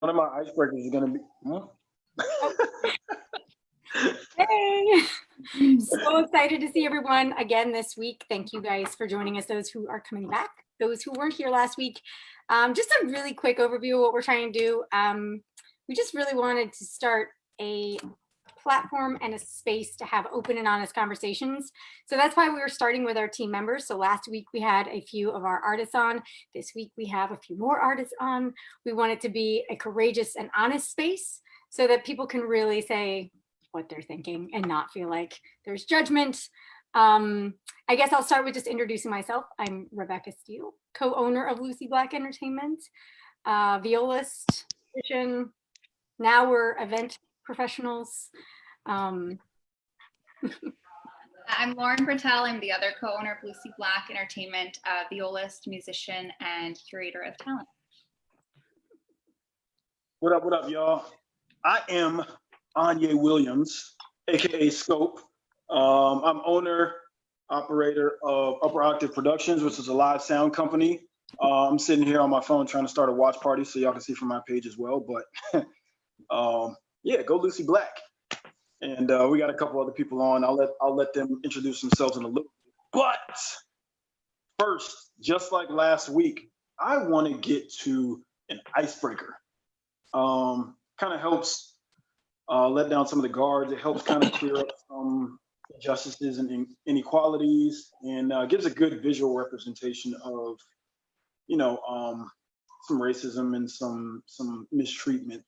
One of my icebreakers is going to be, Hey, so excited to see everyone again this week. Thank you guys for joining us, those who are coming back, those who weren't here last week. Just a really quick overview of what we're trying to do. We just really wanted to start a platform and a space to have open and honest conversations. So that's why we were starting with our team members. So last week we had a few of our artists on. This week we have a few more artists on. We want it to be a courageous and honest space so that people can really say what they're thinking and not feel like there's judgment. I guess I'll start with just introducing myself. I'm Rebecca Steele, co-owner of Lucy Black Entertainment, violist, musician. Now we're event professionals. I'm Lauren Bertel. I'm the other co-owner of Lucy Black Entertainment, violist, musician, and curator of talent. What up, y'all? I am Aijne Williams, aka Scope. I'm owner, operator of Upper Octave Productions, which is a live sound company. I'm sitting here on my phone trying to start a watch party so y'all can see from my page as well. But yeah, go Lucy Black. And we got a couple other people on. I'll let them introduce themselves in a little bit. But first, just like last week, I want to get to an icebreaker. Kind of helps let down some of the guards. It helps kind of clear up some injustices and inequalities, and gives a good visual representation of, some racism and some mistreatment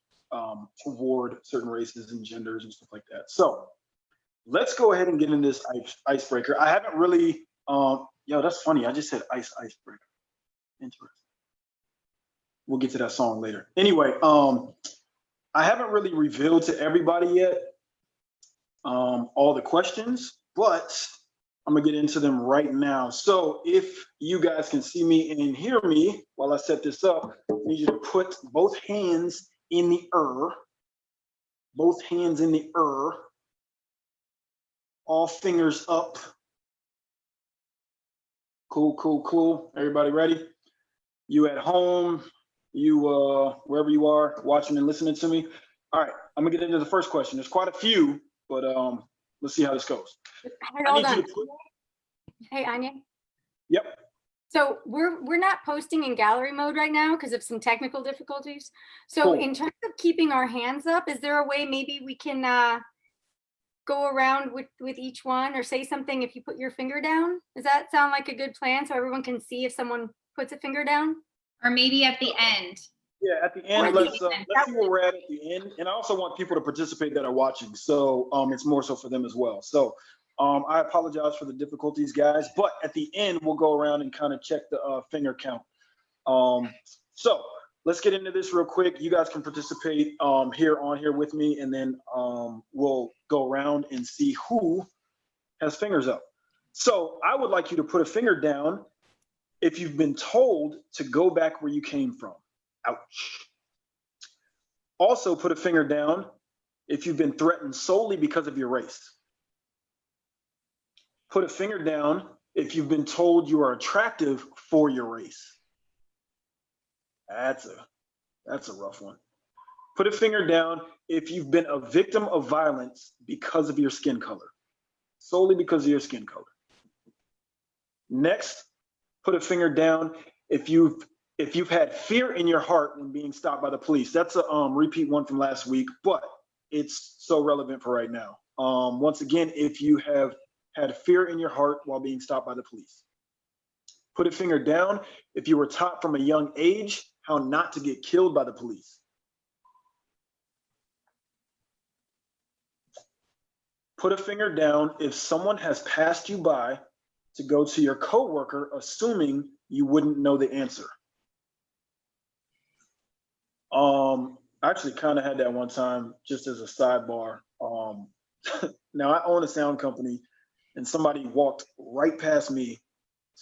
toward certain races and genders and stuff like that. So let's go ahead and get into this icebreaker. I haven't really, that's funny. I just said icebreaker. Interesting. We'll get to that song later. Anyway, I haven't really revealed to everybody yet all the questions, but I'm gonna get into them right now. So if you guys can see me and hear me while I set this up, I need you to put both hands in the both hands in the all fingers up. Cool. Everybody ready? You at home, you wherever you are watching and listening to me. All right, I'm gonna get into the first question. There's quite a few, but let's see how this goes. Hold on. Hey, Aijne. Yep. So we're not posting in gallery mode right now because of some technical difficulties. So cool. In terms of keeping our hands up, is there a way maybe we can go around with each one or say something if you put your finger down? Does that sound like a good plan so everyone can see if someone puts a finger down? Or maybe at the end. Yeah, at the end, let's see where we're at the end. And I also want people to participate that are watching. So it's more so for them as well. So I apologize for the difficulties, guys, but at the end, we'll go around and kind of check the finger count. So let's get into this real quick. You guys can participate here with me, and then we'll go around and see who has fingers up. So I would like you to put a finger down if you've been told to go back where you came from. Ouch. Also put a finger down if you've been threatened solely because of your race. Put a finger down if you've been told you are attractive for your race. That's a rough one. Put a finger down if you've been a victim of violence because of your skin color, solely because of your skin color. Next, put a finger down if you've had fear in your heart when being stopped by the police. That's a repeat one from last week, but it's so relevant for right now. Once again, if you have had fear in your heart while being stopped by the police. Put a finger down if you were taught from a young age how not to get killed by the police. Put a finger down if someone has passed you by to go to your coworker assuming you wouldn't know the answer. I actually kind of had that one time just as a sidebar. Now I own a sound company, and somebody walked right past me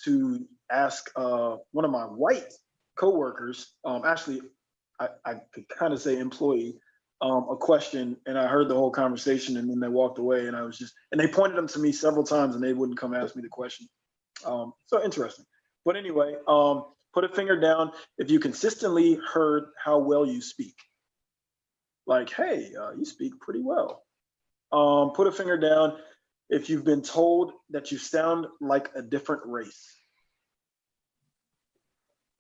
to ask one of my white coworkers, actually I could kind of say employee, a question, and I heard the whole conversation, and then they walked away, and they pointed them to me several times, and they wouldn't come ask me the question. So interesting. But anyway, put a finger down if you consistently heard how well you speak. like, hey, you speak pretty well. Put a finger down if you've been told that you sound like a different race.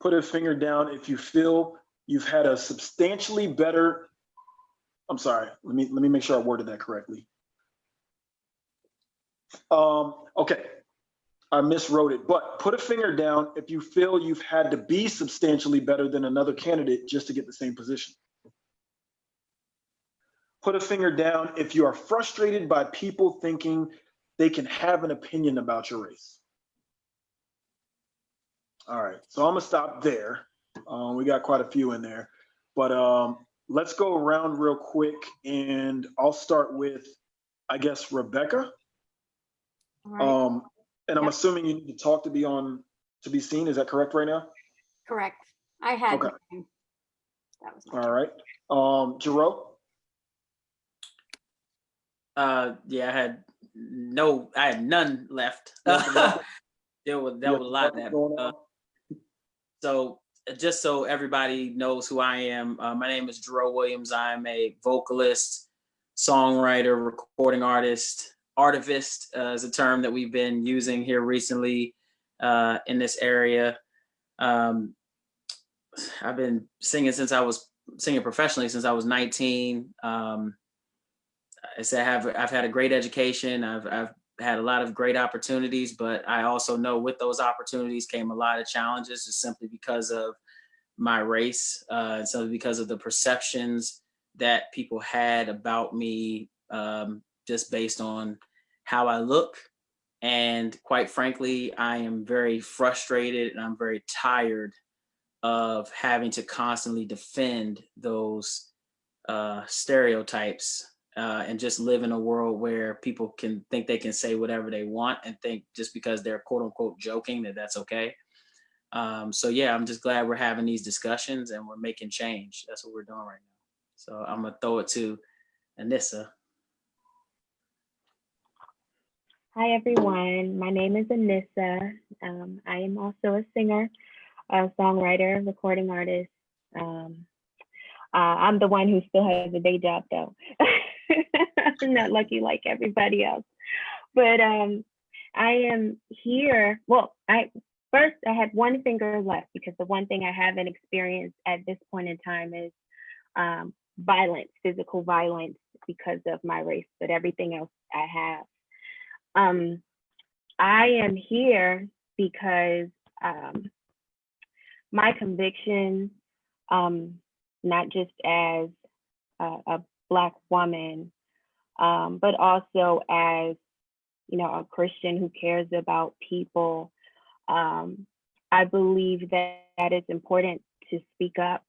Put a finger down if you feel you've had a substantially better, I'm sorry, let me make sure I worded that correctly. Okay, I miswrote it, but put a finger down if you feel you've had to be substantially better than another candidate just to get the same position. Put a finger down if you are frustrated by people thinking they can have an opinion about your race. All right, so I'm gonna stop there. We got quite a few in there, but let's go around real quick, and I'll start with, I guess, Rebecca. All right. And I'm assuming you need to talk to be seen. Is that correct right now? Correct. I had. Okay. That was All right. Jarreau? Yeah, I had none left. There was a lot that. So just so everybody knows who I am, my name is Jarreau Williams. I'm a vocalist, songwriter, recording artist. Artivist is a term that we've been using here recently in this area. I've been singing professionally since I was 19. I said I've had a great education. I've had a lot of great opportunities, but I also know with those opportunities came a lot of challenges, just simply because of my race, and simply because of the perceptions that people had about me, just based on how I look. And quite frankly, I am very frustrated and I'm very tired of having to constantly defend those stereotypes, and just live in a world where people can think they can say whatever they want and think just because they're quote unquote joking that's okay. So yeah, I'm just glad we're having these discussions and we're making change. That's what we're doing right now. So I'm gonna throw it to Anissa. Hi, everyone. My name is Anissa. I am also a singer, a songwriter, recording artist. I'm the one who still has a day job, though. I'm not lucky like everybody else. But I am here. Well, I had one finger left, because the one thing I haven't experienced at this point in time is violence, physical violence, because of my race, but everything else I have. I am here because my conviction, not just as a Black woman, but also as, a Christian who cares about people, I believe that it's important to speak up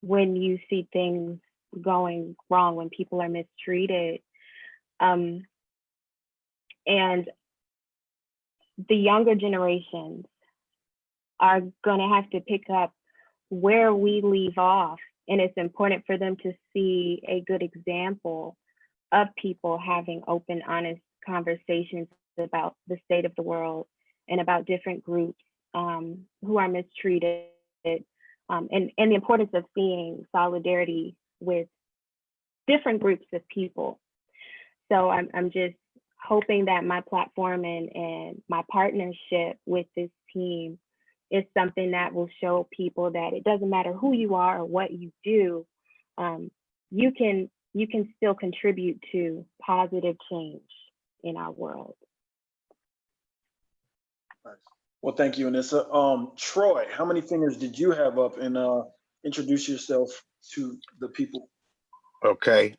when you see things going wrong, when people are mistreated. And the younger generations are going to have to pick up where we leave off. And it's important for them to see a good example of people having open, honest conversations about the state of the world and about different groups who are mistreated, and the importance of seeing solidarity with different groups of people. So I'm just hoping that my platform and my partnership with this team is something that will show people that it doesn't matter who you are or what you do, you can still contribute to positive change in our world. Nice. Well, thank you, Anissa. Troy, how many fingers did you have up? And introduce yourself to the people. Okay.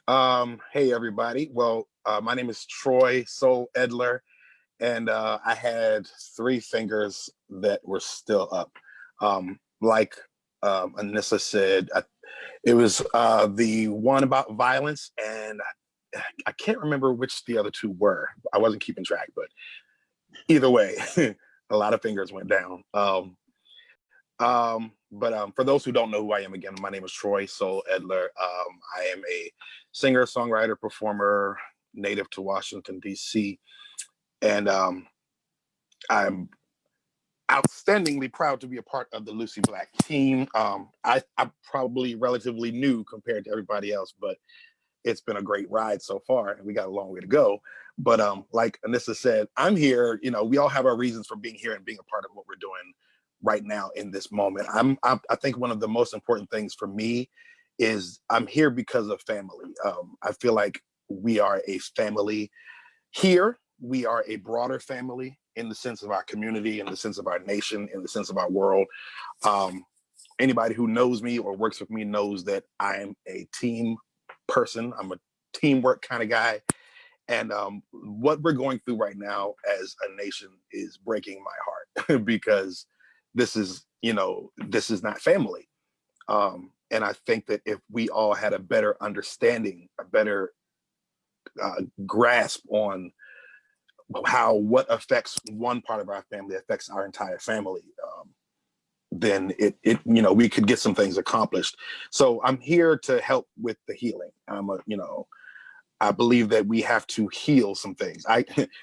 Hey, everybody. Well, my name is Troy Soul Edler, and I had 3 fingers that were still up. Like Anissa said, it was the one about violence, and I can't remember which the other 2 were. I wasn't keeping track, but either way, a lot of fingers went down. But for those who don't know who I am, again, my name is Troy Soul Edler. I am a singer, songwriter, performer, native to Washington, D.C. And I'm outstandingly proud to be a part of the Lucy Black team. I'm probably relatively new compared to everybody else, but it's been a great ride so far, and we got a long way to go. But like Anissa said, I'm here. You know, we all have our reasons for being here and being a part of what we're doing right now in this moment. I think one of the most important things for me is I'm here because of family. I feel like we are a family here. We are a broader family in the sense of our community, in the sense of our nation, in the sense of our world. Anybody who knows me or works with me knows that I am a team person. I'm a teamwork kind of guy. And what we're going through right now as a nation is breaking my heart because this is not family. And I think that if we all had a better understanding, a better grasp on how what affects one part of our family affects our entire family, then we could get some things accomplished. So I'm here to help with the healing. I believe that we have to heal some things.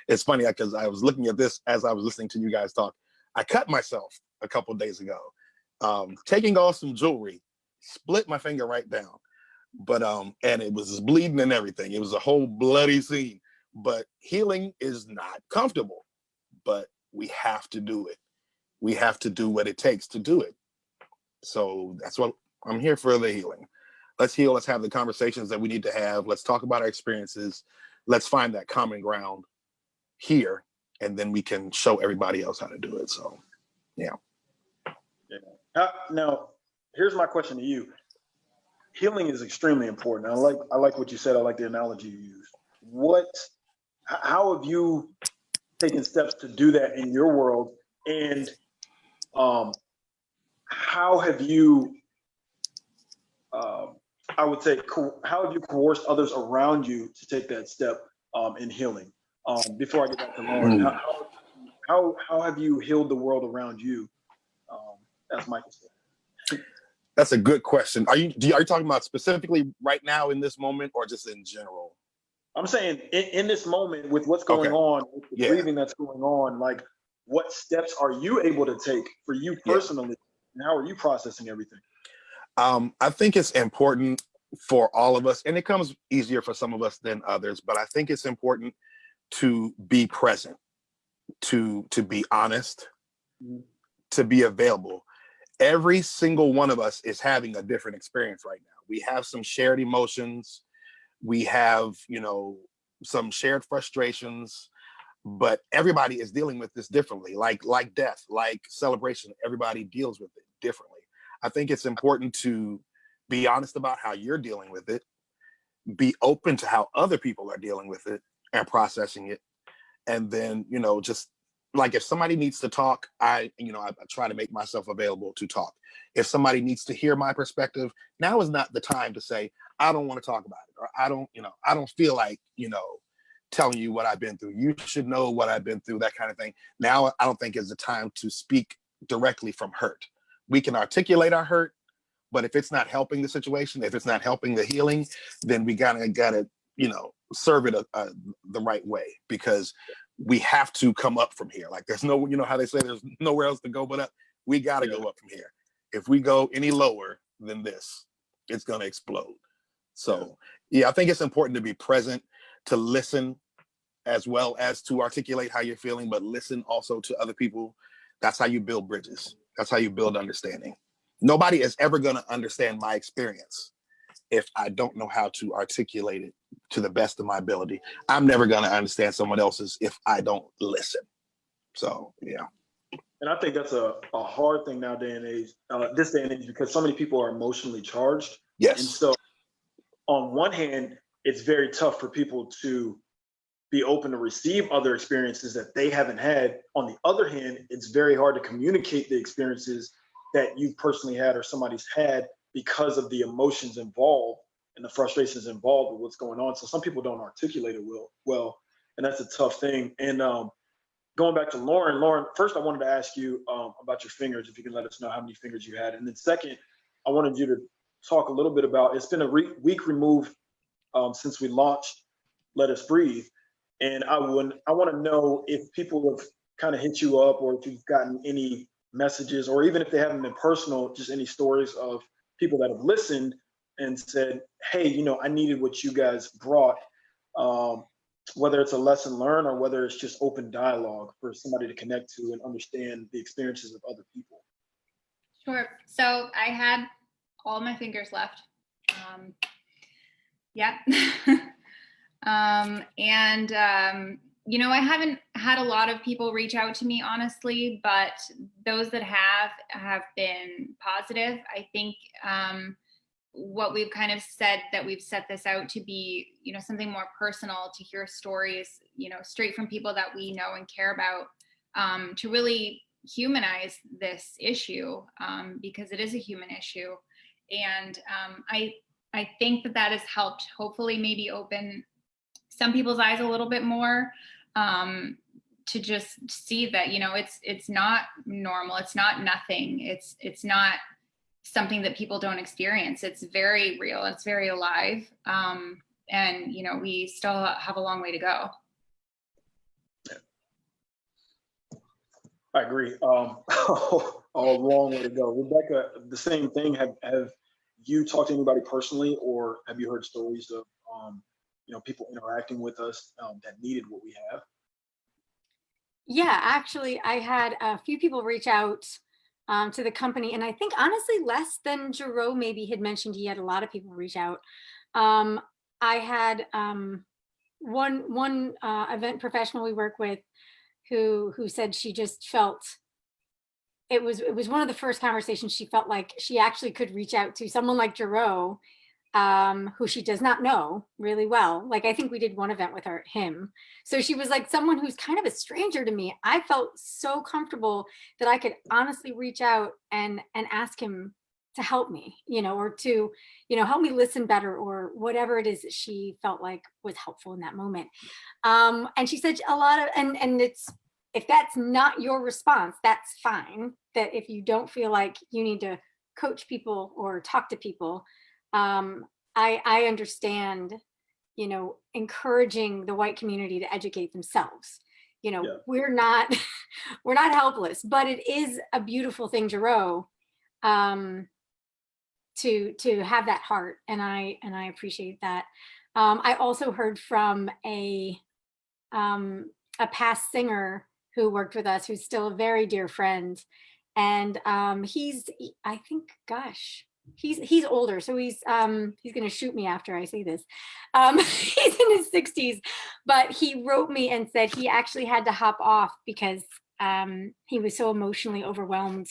It's funny because I was looking at this as I was listening to you guys talk. I cut myself a couple of days ago, taking off some jewelry, split my finger right down, but and it was bleeding and everything. It was a whole bloody scene. But healing is not comfortable, but we have to do it. We have to do what it takes to do it. So that's what I'm here for, the healing. Let's heal. Let's have the conversations that we need to have. Let's talk about our experiences. Let's find that common ground here, and then we can show everybody else how to do it. So, yeah. Now, here's my question to you. Healing is extremely important. I like what you said. I like the analogy you used. How have you taken steps to do that in your world? And how have you, I would say, how have you coerced others around you to take that step in healing? Before I get back to Lauren, how have you healed the world around you, as Michael said? That's a good question. Are you talking about specifically right now in this moment, or just in general? I'm saying in this moment with what's going on, with the grieving that's going on, like what steps are you able to take for you personally, and how are you processing everything? I think it's important for all of us, and it comes easier for some of us than others, but I think it's important to be present, to be honest, to be available. Every single one of us is having a different experience right now. We have some shared emotions. We have, some shared frustrations, but everybody is dealing with this differently, like death, like celebration. Everybody deals with it differently. I think it's important to be honest about how you're dealing with it, be open to how other people are dealing with it and processing it. And then, just like if somebody needs to talk, I try to make myself available to talk. If somebody needs to hear my perspective, now is not the time to say, I don't want to talk about it, or I don't feel like, telling you what I've been through. You should know what I've been through, that kind of thing. Now, I don't think is the time to speak directly from hurt. We can articulate our hurt, but if it's not helping the situation, if it's not helping the healing, then we gotta serve it the right way, because we have to come up from here. Like there's no, how they say there's nowhere else to go but up. We got to go up from here. If we go any lower than this, it's going to explode. So I think it's important to be present, to listen, as well as to articulate how you're feeling, but listen also to other people. That's how you build bridges. That's how you build understanding. Nobody is ever going to understand my experience if I don't know how to articulate it to the best of my ability. I'm never going to understand someone else's if I don't listen. So, yeah. And I think that's a hard thing nowadays, this day and age, because so many people are emotionally charged. Yes. And so on one hand, it's very tough for people to be open to receive other experiences that they haven't had. On the other hand, it's very hard to communicate the experiences that you personally had or somebody's had because of the emotions involved and the frustrations involved with what's going on. So some people don't articulate it well, and that's a tough thing. And going back to Lauren, first I wanted to ask you about your fingers, if you can let us know how many fingers you had. And then second, I wanted you to talk a little bit about, it's been a week removed since we launched Let Us Breathe. And I want to know if people have kind of hit you up, or if you've gotten any messages, or even if they haven't been personal, just any stories of people that have listened and said, hey, you know, I needed what you guys brought, whether it's a lesson learned or whether it's just open dialogue for somebody to connect to and understand the experiences of other people. Sure. So I had all my fingers left. Yeah. You know, I haven't had a lot of people reach out to me, honestly, but those that have been positive. I think what we've kind of said, that we've set this out to be, you know, something more personal, to hear stories, you know, straight from people that we know and care about, to really humanize this issue, because it is a human issue. And I think that has helped hopefully maybe open some people's eyes a little bit more, to just see that, you know, it's not normal. It's not nothing. It's not something that people don't experience. It's very real. It's very alive. And, you know, we still have a long way to go. I agree. A long way to go. Rebecca, the same thing. Have you talked to anybody personally, or have you heard stories of, you know, people interacting with us that needed what we have? Yeah, actually, I had a few people reach out to the company, and I think honestly less than Jarreau maybe had mentioned. He had a lot of people reach out. I had one event professional we work with who said she just felt it was one of the first conversations she felt like she actually could reach out to someone like Jarreau, who she does not know really well. Like, I think we did one event with him. So she was like, someone who's kind of a stranger to me. I felt so comfortable that I could honestly reach out and ask him to help me, you know, or to, you know, help me listen better, or whatever it is that she felt like was helpful in that moment. And she said a lot of, and it's, if that's not your response, that's fine. That if you don't feel like you need to coach people or talk to people, I understand, you know, encouraging the white community to educate themselves. You know, yeah. we're not helpless, but it is a beautiful thing, Jarreau, to have that heart, and I appreciate that. I also heard from a past singer who worked with us, who's still a very dear friend, and he's older, so he's gonna shoot me after I say this. He's in his 60s, but he wrote me and said he actually had to hop off because he was so emotionally overwhelmed,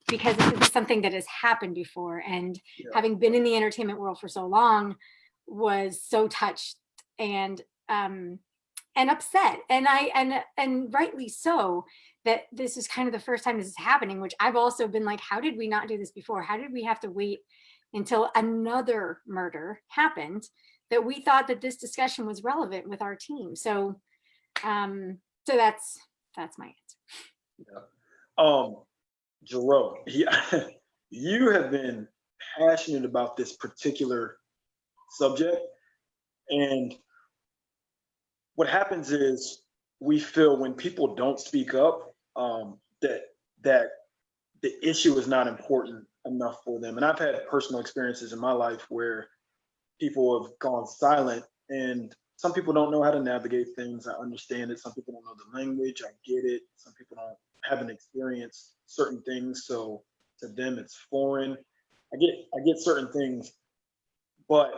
because this is something that has happened before, and having been in the entertainment world for so long, was so touched and upset, and rightly so, that this is kind of the first time this is happening, which I've also been like, how did we not do this before? How did we have to wait until another murder happened that we thought that this discussion was relevant with our team? So that's my answer. Yeah. Jarreau, you have been passionate about this particular subject, and what happens is we feel when people don't speak up, that the issue is not important enough for them. And I've had personal experiences in my life where people have gone silent, and some people don't know how to navigate things. I understand it. Some people don't know the language. I get it. Some people haven't experienced certain things, so to them it's foreign. I get certain things, but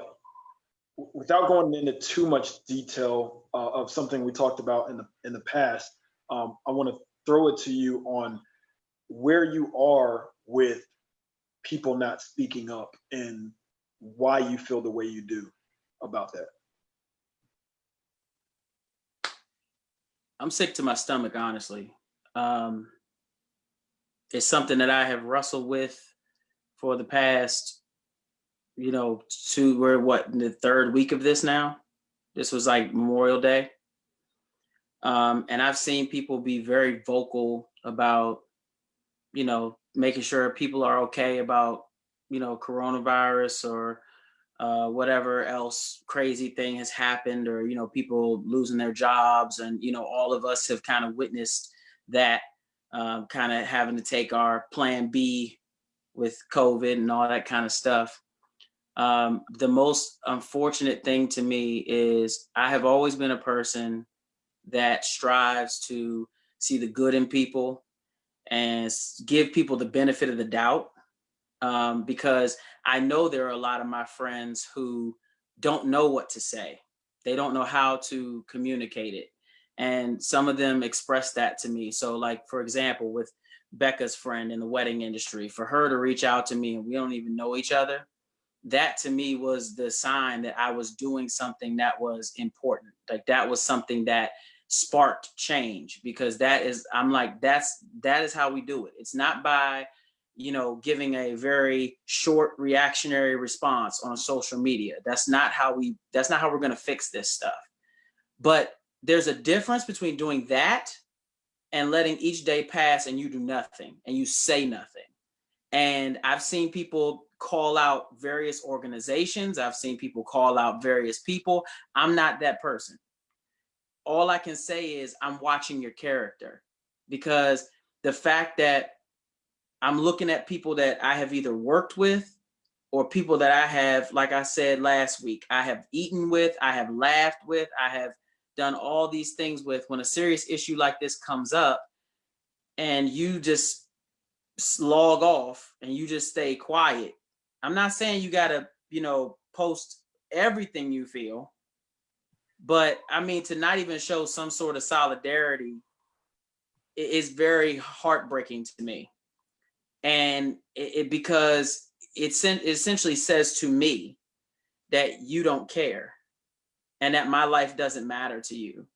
without going into too much detail of something we talked about in the past, I want to throw it to you on where you are with people not speaking up and why you feel the way you do about that. I'm sick to my stomach, honestly. It's something that I have wrestled with for the past, you know, we're in the third week of this now. This was like Memorial Day. And I've seen people be very vocal about, you know, making sure people are okay about, you know, coronavirus or whatever else crazy thing has happened, or, you know, people losing their jobs. And, you know, all of us have kind of witnessed that, kind of having to take our plan B with COVID and all that kind of stuff. The most unfortunate thing to me is I have always been a person that strives to see the good in people and give people the benefit of the doubt, because I know there are a lot of my friends who don't know what to say. They don't know how to communicate it. And some of them express that to me. So like, for example, with Becca's friend in the wedding industry, for her to reach out to me and we don't even know each other, that to me was the sign that I was doing something that was important. Like that was something that sparked change, because that is, I'm like, that is how we do it. It's not by, giving a very short reactionary response on social media. That's not how we're going to fix this stuff. But there's a difference between doing that and letting each day pass and you do nothing and you say nothing. And I've seen people call out various organizations. I've seen people call out various people. I'm not that person. All I can say is I'm watching your character, because the fact that I'm looking at people that I have either worked with or people that I have, like I said last week, I have eaten with, I have laughed with, I have done all these things with. When a serious issue like this comes up and you just log off and you just stay quiet, I'm not saying you gotta, post everything you feel, but I mean, to not even show some sort of solidarity is very heartbreaking to me. And because it essentially says to me that you don't care and that my life doesn't matter to you.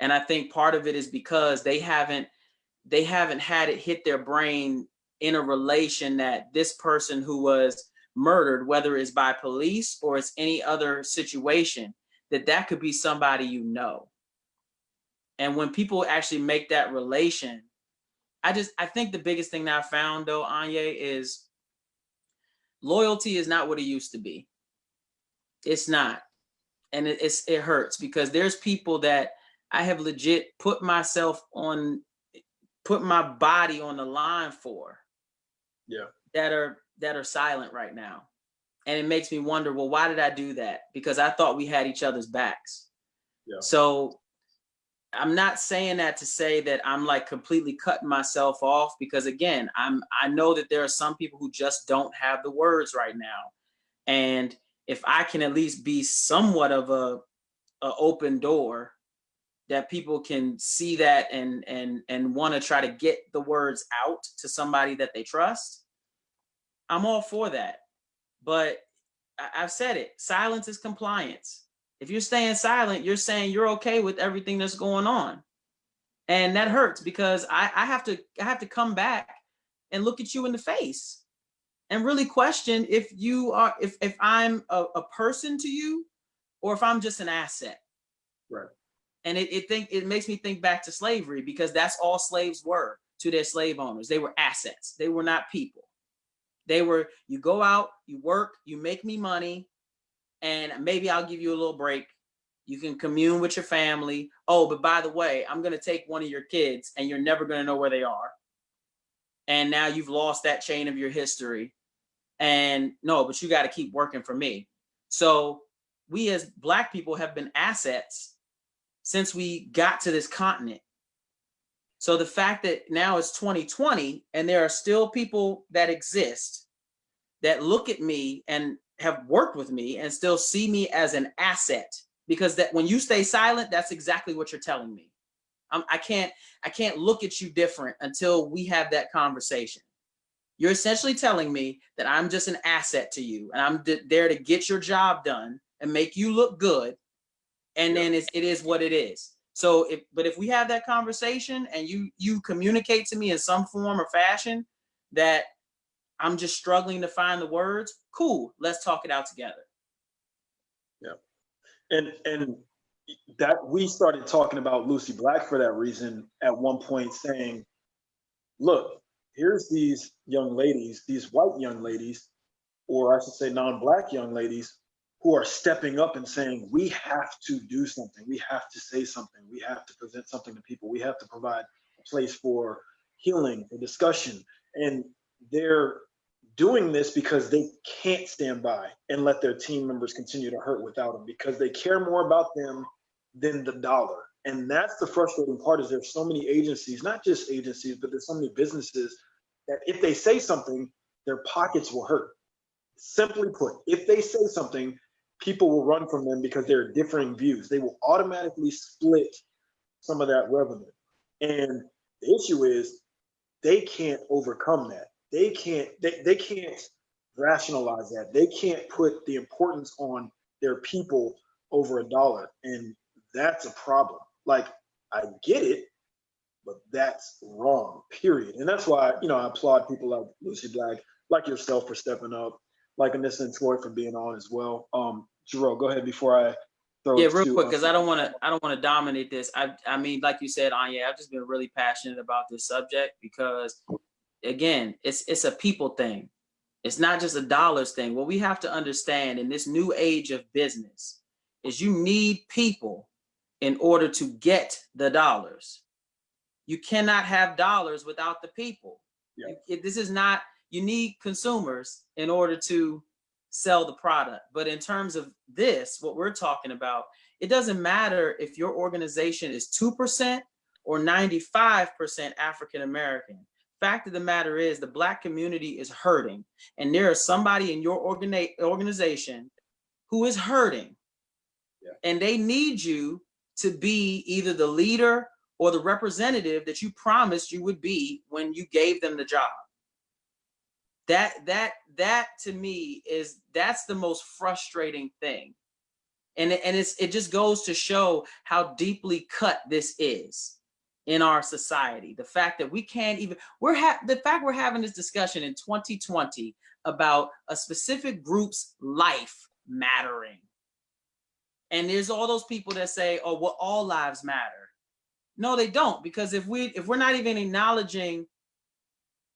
And I think part of it is because they haven't had it hit their brain in a relation that this person who was murdered, whether it's by police or it's any other situation, that could be somebody you know. And when people actually make that relation, I think the biggest thing that I found though, Aijne, is loyalty is not what it used to be. It's not. And it hurts, because there's people that I have legit put my body on the line for. Yeah. That are silent right now. And it makes me wonder, well, why did I do that? Because I thought we had each other's backs. Yeah. So I'm not saying that to say that I'm like completely cutting myself off, because again, I know that there are some people who just don't have the words right now. And if I can at least be somewhat of a open door that people can see that and want to try to get the words out to somebody that they trust, I'm all for that. But I've said it, silence is compliance. If you're staying silent, you're saying you're okay with everything that's going on. And that hurts, because I have to come back and look at you in the face and really question if I'm a person to you or if I'm just an asset. Right. And it makes me think back to slavery, because that's all slaves were to their slave owners. They were assets. They were not people. They were, you go out, you work, you make me money, and maybe I'll give you a little break. You can commune with your family. Oh, but by the way, I'm going to take one of your kids and you're never going to know where they are. And now you've lost that chain of your history. And no, but you got to keep working for me. So we as Black people have been assets since we got to this continent. So the fact that now it's 2020 and there are still people that exist that look at me and have worked with me and still see me as an asset, because that when you stay silent, that's exactly what you're telling me. I can't look at you different until we have that conversation. You're essentially telling me that I'm just an asset to you and I'm there to get your job done and make you look good. And then it is what it is. So if we have that conversation and you communicate to me in some form or fashion that I'm just struggling to find the words, cool, let's talk it out together. Yeah. And that we started talking about Lucy Black for that reason at one point, saying, look, here's these young ladies, these white young ladies, or I should say non-Black young ladies, who are stepping up and saying, we have to do something. We have to say something. We have to present something to people. We have to provide place for healing, for discussion. And they're doing this because they can't stand by and let their team members continue to hurt without them, because they care more about them than the dollar. And that's the frustrating part, is there's so many agencies, not just agencies, but there's so many businesses that if they say something, their pockets will hurt. Simply put, if they say something, people will run from them because there are differing views. They will automatically split some of that revenue. And the issue is they can't overcome that. They can't rationalize that. They can't put the importance on their people over a dollar. And that's a problem. Like, I get it, but that's wrong, period. And that's why, I applaud people like Lucy Black, like yourself, for stepping up, like Anissa and Troy for being on as well. Jarreau, go ahead before I throw it real to, quick, because I don't want to dominate this. I mean, like you said, Aijne, I've just been really passionate about this subject because, again, it's a people thing. It's not just a dollars thing. What we have to understand in this new age of business is you need people in order to get the dollars. You cannot have dollars without the people. Yeah. This is not, you need consumers in order to sell the product. But in terms of this, what we're talking about, it doesn't matter if your organization is 2% or 95% African-American. Fact of the matter is the Black community is hurting, and there is somebody in your organization who is hurting. Yeah. And they need you to be either the leader or the representative that you promised you would be when you gave them the job. That to me that's the most frustrating thing. And it just goes to show how deeply cut this is in our society. The fact that we can't even, we're having this discussion in 2020 about a specific group's life mattering. And there's all those people that say, oh, well, all lives matter. No, they don't, because if we're not even acknowledging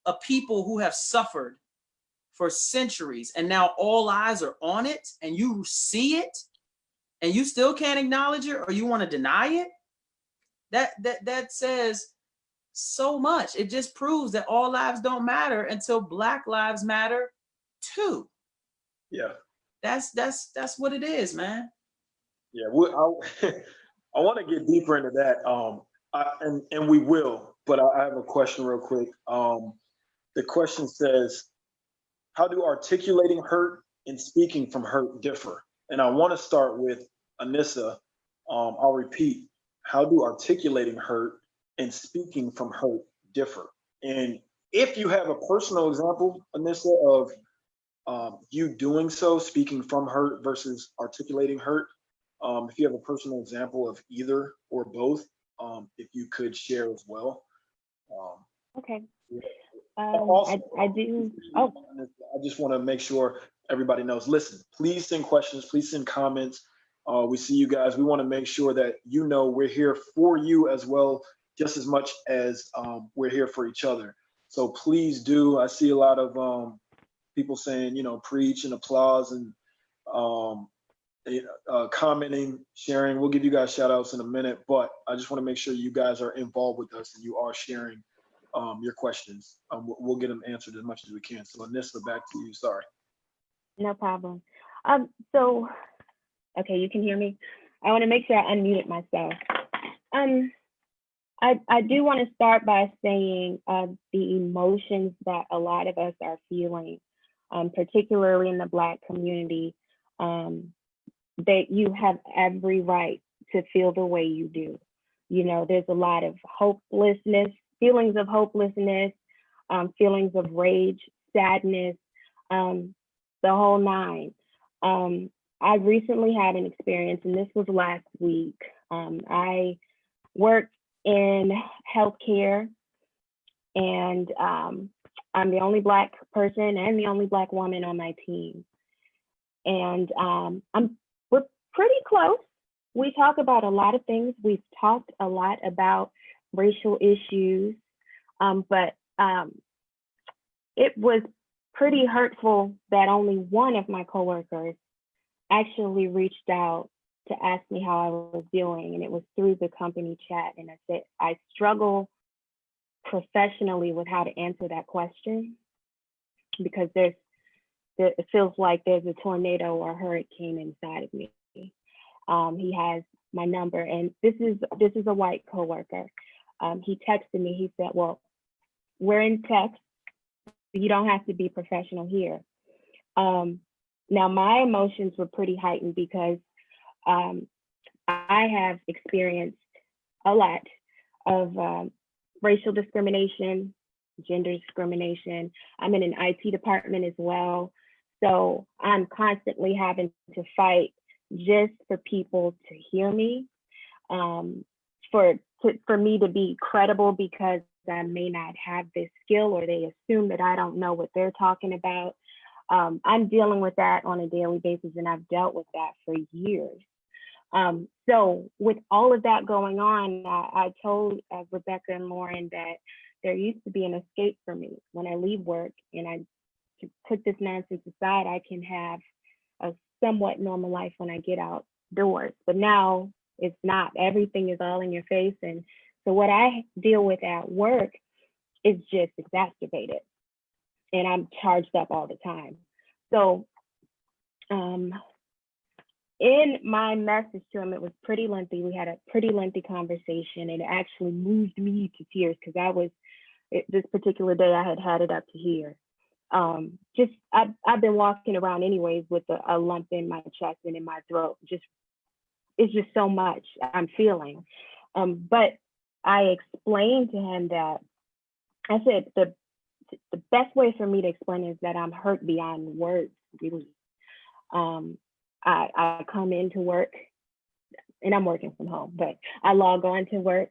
a people who have suffered for centuries and now all eyes are on it and you see it and you still can't acknowledge it, or you want to deny it, that says so much. It just proves that all lives don't matter until Black lives matter too. Yeah. That's what it is, man. Yeah, I want to get deeper into that, and we will. But I have a question real quick. The question says, how do articulating hurt and speaking from hurt differ? And I want to start with Anissa. I'll repeat. How do articulating hurt and speaking from hurt differ? And if you have a personal example, Anissa, of you doing so, speaking from hurt versus articulating hurt, if you have a personal example of either or both, if you could share as well. Okay. Also, I do. Oh, I just want to make sure everybody knows. Listen, please send questions. Please send comments. We see you guys. We want to make sure that we're here for you as well, just as much as we're here for each other. So please do. I see a lot of people saying, preach and applause and commenting, sharing. We'll give you guys shout outs in a minute, but I just want to make sure you guys are involved with us and you are sharing your questions. We'll get them answered as much as we can. So Anissa, back to you. Sorry. no problem. So, okay, you can hear me. I want to make sure I unmuted myself. I do want to start by saying the emotions that a lot of us are feeling, particularly in the Black community, that you have every right to feel the way you do. There's a lot of hopelessness, feelings of hopelessness, feelings of rage, sadness, the whole nine. I recently had an experience, and this was last week. I work in healthcare, and I'm the only Black person and the only Black woman on my team. And we're pretty close. We talk about a lot of things. We've talked a lot about racial issues, but it was pretty hurtful that only one of my coworkers actually reached out to ask me how I was doing, and it was through the company chat. And I said, I struggle professionally with how to answer that question, because it feels like there's a tornado or a hurricane inside of me. He has my number, and this is a white coworker. He texted me. He said, "Well, we're in text. You don't have to be professional here." Now, my emotions were pretty heightened because I have experienced a lot of racial discrimination, gender discrimination. I'm in an IT department as well. So I'm constantly having to fight just for people to hear me, for me to be credible, because I may not have this skill, or they assume that I don't know what they're talking about. I'm dealing with that on a daily basis, and I've dealt with that for years. So with all of that going on, I told Rebecca and Lauren that there used to be an escape for me. When I leave work and I put this nonsense aside, I can have a somewhat normal life when I get outdoors. But now it's not. Everything is all in your face. And so what I deal with at work is just exacerbated. And I'm charged up all the time. So in my message to him, it was pretty lengthy. We had a pretty lengthy conversation. It actually moved me to tears, because this particular day I had it up to here. I've been walking around anyways with a lump in my chest and in my throat. It's just so much I'm feeling. But I explained to him that, I said, the best way for me to explain is that I'm hurt beyond words, really. I come into work, and I'm working from home, but I log on to work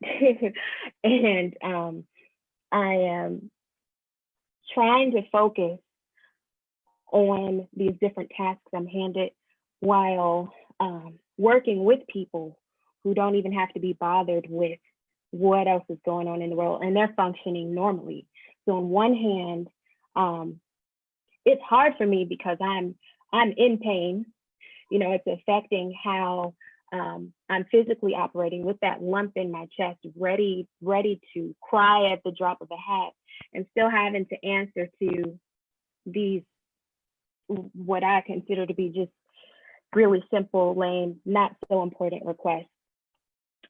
and I am trying to focus on these different tasks I'm handed while working with people who don't even have to be bothered with what else is going on in the world, and they're functioning normally. So on one hand, it's hard for me because I'm in pain. You know, it's affecting how I'm physically operating with that lump in my chest, ready to cry at the drop of a hat, and still having to answer to these, what I consider to be just really simple, lame, not so important requests,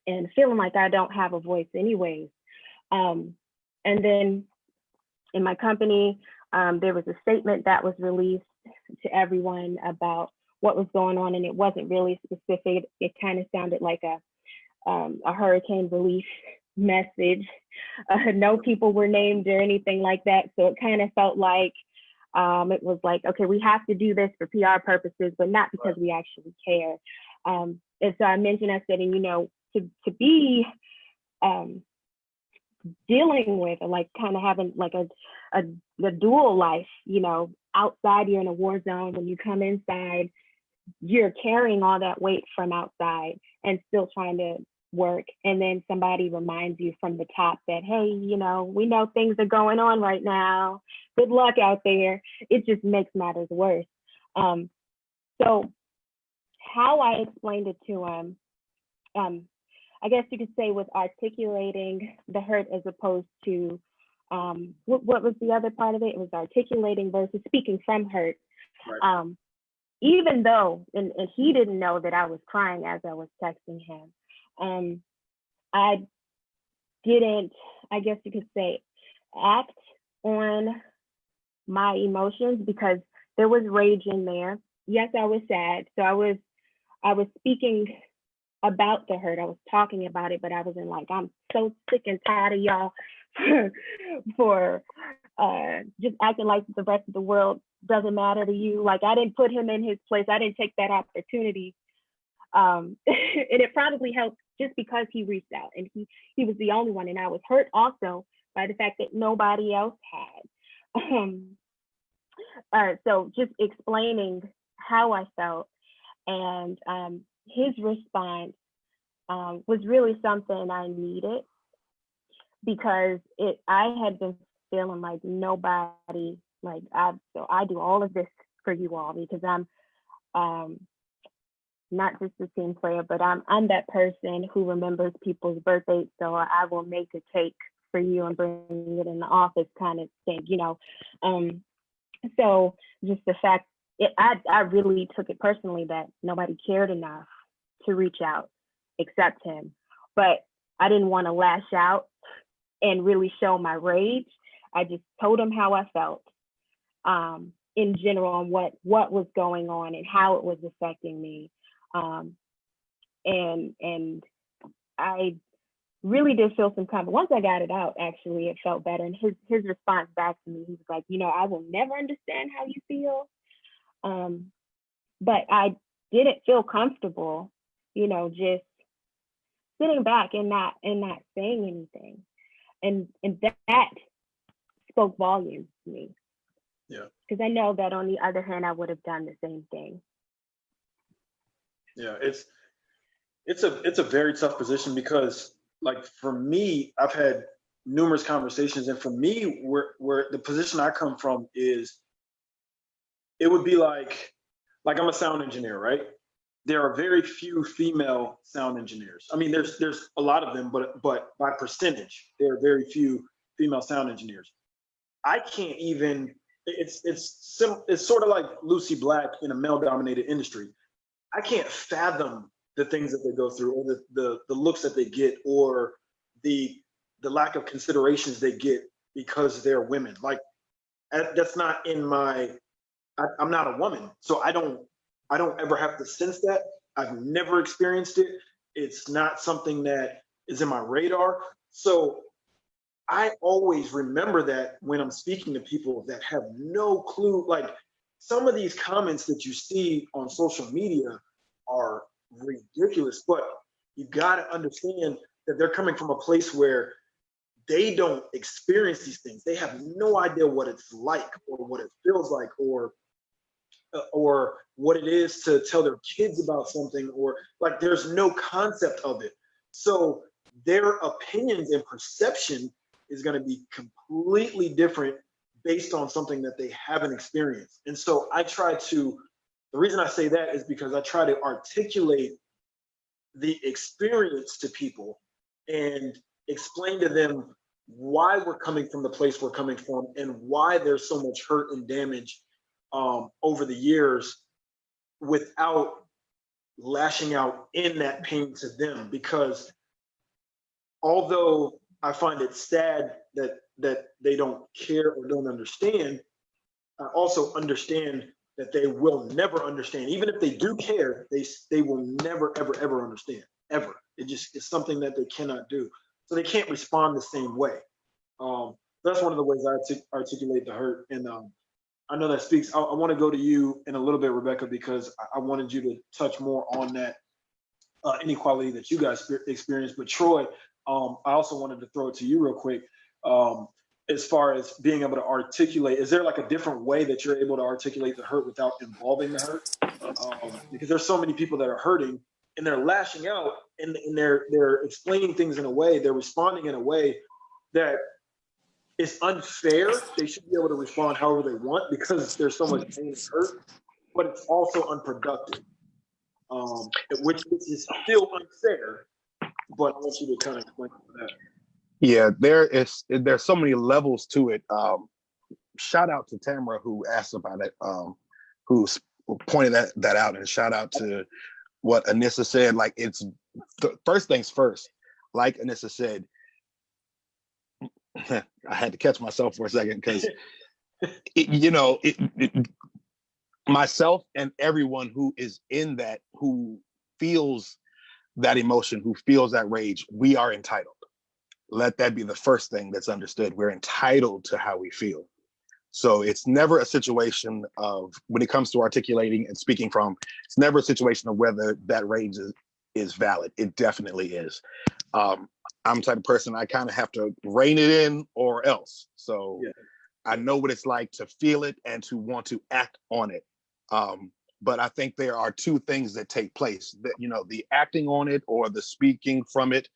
and feeling like I don't have a voice anyways. And then in my company, there was a statement that was released to everyone about what was going on, and it wasn't really specific. It kind of sounded like a hurricane relief message. No people were named or anything like that. So it kind of felt like it was like, okay, we have to do this for PR purposes, but not because we actually care. And so I mentioned, I said, and you know, to be dealing with, like, kind of having like a dual life, you know, outside you're in a war zone, when you come inside, you're carrying all that weight from outside and still trying to work. And then somebody reminds you from the top that, hey, you know, we know things are going on right now. Good luck out there. It just makes matters worse. So how I explained it to him, I guess you could say, with articulating the hurt as opposed to, what was the other part of it? It was articulating versus speaking from hurt. Right. Even though, and he didn't know that I was crying as I was texting him, I didn't, I guess you could say, act on my emotions, because there was rage in there. Yes, I was sad. So I was speaking about the hurt. I was talking about it, but I wasn't like, I'm so sick and tired of y'all for just acting like the rest of the world doesn't matter to you. Like, I didn't put him in his place. I didn't take that opportunity. And it probably helped just because he reached out, and he was the only one. And I was hurt also by the fact that nobody else had. So just explaining how I felt, and his response was really something I needed, because I had been feeling like nobody, like, so I do all of this for you all, because I'm not just a team player, but I'm that person who remembers people's birthdays. So I will make a cake for you and bringing it in the office kind of thing, you know. So just the fact, I really took it personally that nobody cared enough to reach out except him. But I didn't want to lash out and really show my rage. I just told him how I felt in general and what was going on and how it was affecting me. And I really did feel some kind of, once I got it out, actually, it felt better. And his response back to me, he was like, you know, I will never understand how you feel. But I didn't feel comfortable, you know, just sitting back and not saying anything. And that spoke volumes to me. Yeah. Because I know that on the other hand, I would have done the same thing. Yeah, it's a very tough position because, like, for me, I've had numerous conversations, and for me, where the position I come from is, it would be like I'm a sound engineer, right? There are very few female sound engineers. I mean, there's a lot of them, but by percentage, there are very few female sound engineers. I can't even. It's sort of like Lucy Black in a male-dominated industry. I can't fathom the things that they go through, or the looks that they get, or the lack of considerations they get because they're women. Like, that's not in my. I'm not a woman, so I don't ever have to sense that. I've never experienced it. It's not something that is in my radar. So I always remember that when I'm speaking to people that have no clue. Like, some of these comments that you see on social media are ridiculous, but you got to understand that they're coming from a place where they don't experience these things. They have no idea what it's like, or what it feels like, or what it is to tell their kids about something, or, like, there's no concept of it. So their opinions and perception is going to be completely different based on something that they haven't experienced. And so the reason I say that is because I try to articulate the experience to people and explain to them why we're coming from the place we're coming from, and why there's so much hurt and damage over the years, without lashing out in that pain to them. Because although I find it sad that they don't care or don't understand, I also understand that they will never understand. Even if they do care, they will never, ever understand, ever. It's something that they cannot do. So they can't respond the same way. That's one of the ways I articulate the hurt. And I know that speaks. I want to go to you in a little bit, Rebecca, because I wanted you to touch more on that inequality that you guys experienced. But Troy, I also wanted to throw it to you real quick. As far as being able to articulate, is there like a different way that you're able to articulate the hurt without involving the hurt? Because there's so many people that are hurting and they're lashing out, and they're explaining things in a way, they're responding in a way that is unfair. They should be able to respond however they want because there's so much pain and hurt, but it's also unproductive, which is still unfair. But I want you to kind of explain that. Yeah, there's so many levels to it. Shout out to Tamara who asked about it, who pointed that out, and shout out to what Anissa said. Like, it's first things first. Like Anissa said, I had to catch myself for a second because, myself and everyone who is in that, who feels that emotion, who feels that rage, we are entitled. Let that be the first thing that's understood. We're entitled to how we feel. So it's never a situation of, when it comes to articulating and speaking from, it's never a situation of whether that rage is valid. It definitely is. I'm the type of person, I kind of have to rein it in or else. So yeah. I know what it's like to feel it and to want to act on it. But I think there are two things that take place. That, the acting on it or the speaking from it,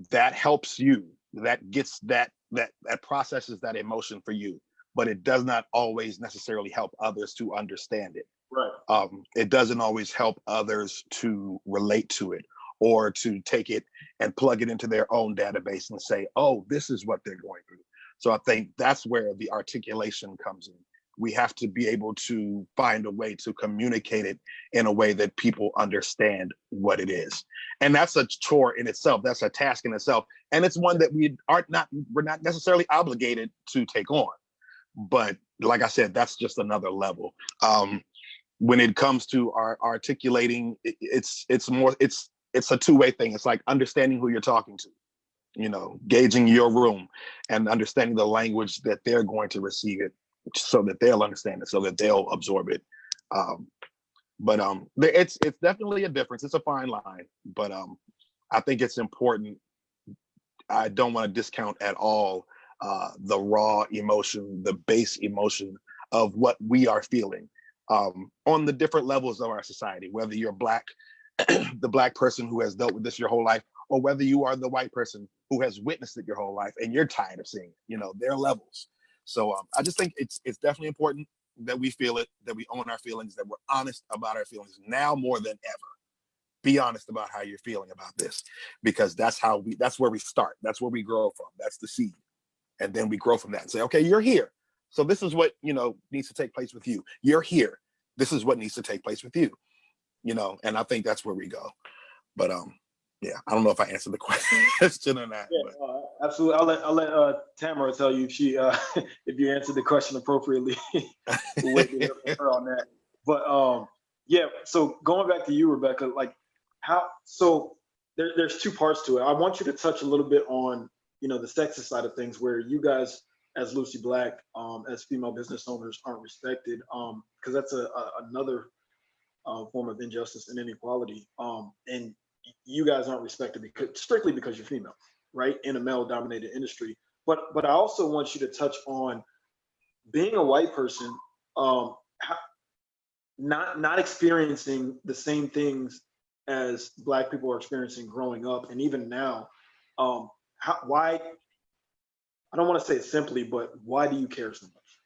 that helps you. That gets that processes that emotion for you. But it does not always necessarily help others to understand it. Right. It doesn't always help others to relate to it, or to take it and plug it into their own database and say, oh, this is what they're going through. So I think that's where the articulation comes in. We have to be able to find a way to communicate it in a way that people understand what it is. And that's a chore in itself. That's a task in itself. And it's one that we're not necessarily obligated to take on. But like I said, that's just another level. When it comes to our articulating, it's a two-way thing. It's like understanding who you're talking to, you know, gauging your room and understanding the language that they're going to receive it, so that they'll understand it, so that they'll absorb it. But it's definitely a difference. It's a fine line, but I think it's important. I don't want to discount at all the raw emotion, the base emotion of what we are feeling on the different levels of our society, whether you're Black, the Black person who has dealt with this your whole life, or whether you are the white person who has witnessed it your whole life and you're tired of seeing it. You know, there are levels. So I just think it's definitely important that we feel it, that we own our feelings, that we're honest about our feelings now more than ever. Be honest about how you're feeling about this, because that's where we start. That's where we grow from. That's the seed. And then we grow from that and say, okay, you're here. So this is what, you know, needs to take place with you. You're here. This is what needs to take place with you, you know, and I think that's where we go. But yeah, I don't know if I answered the question or not. Yeah, absolutely. I'll let Tamara tell you if she if you answered the question appropriately. We'll wait to hear from her on that. But yeah, so going back to you, Rebecca, like so there's two parts to it. I want you to touch a little bit on, you know, the sexist side of things, where you guys as Lucy Black, as female business owners, aren't respected, because that's another form of injustice and inequality. And you guys aren't respected strictly because you're female, right? In a male-dominated industry. But I also want you to touch on being a white person, not experiencing the same things as Black people are experiencing growing up, and even now. Why? I don't want to say it simply, but why do you care so much?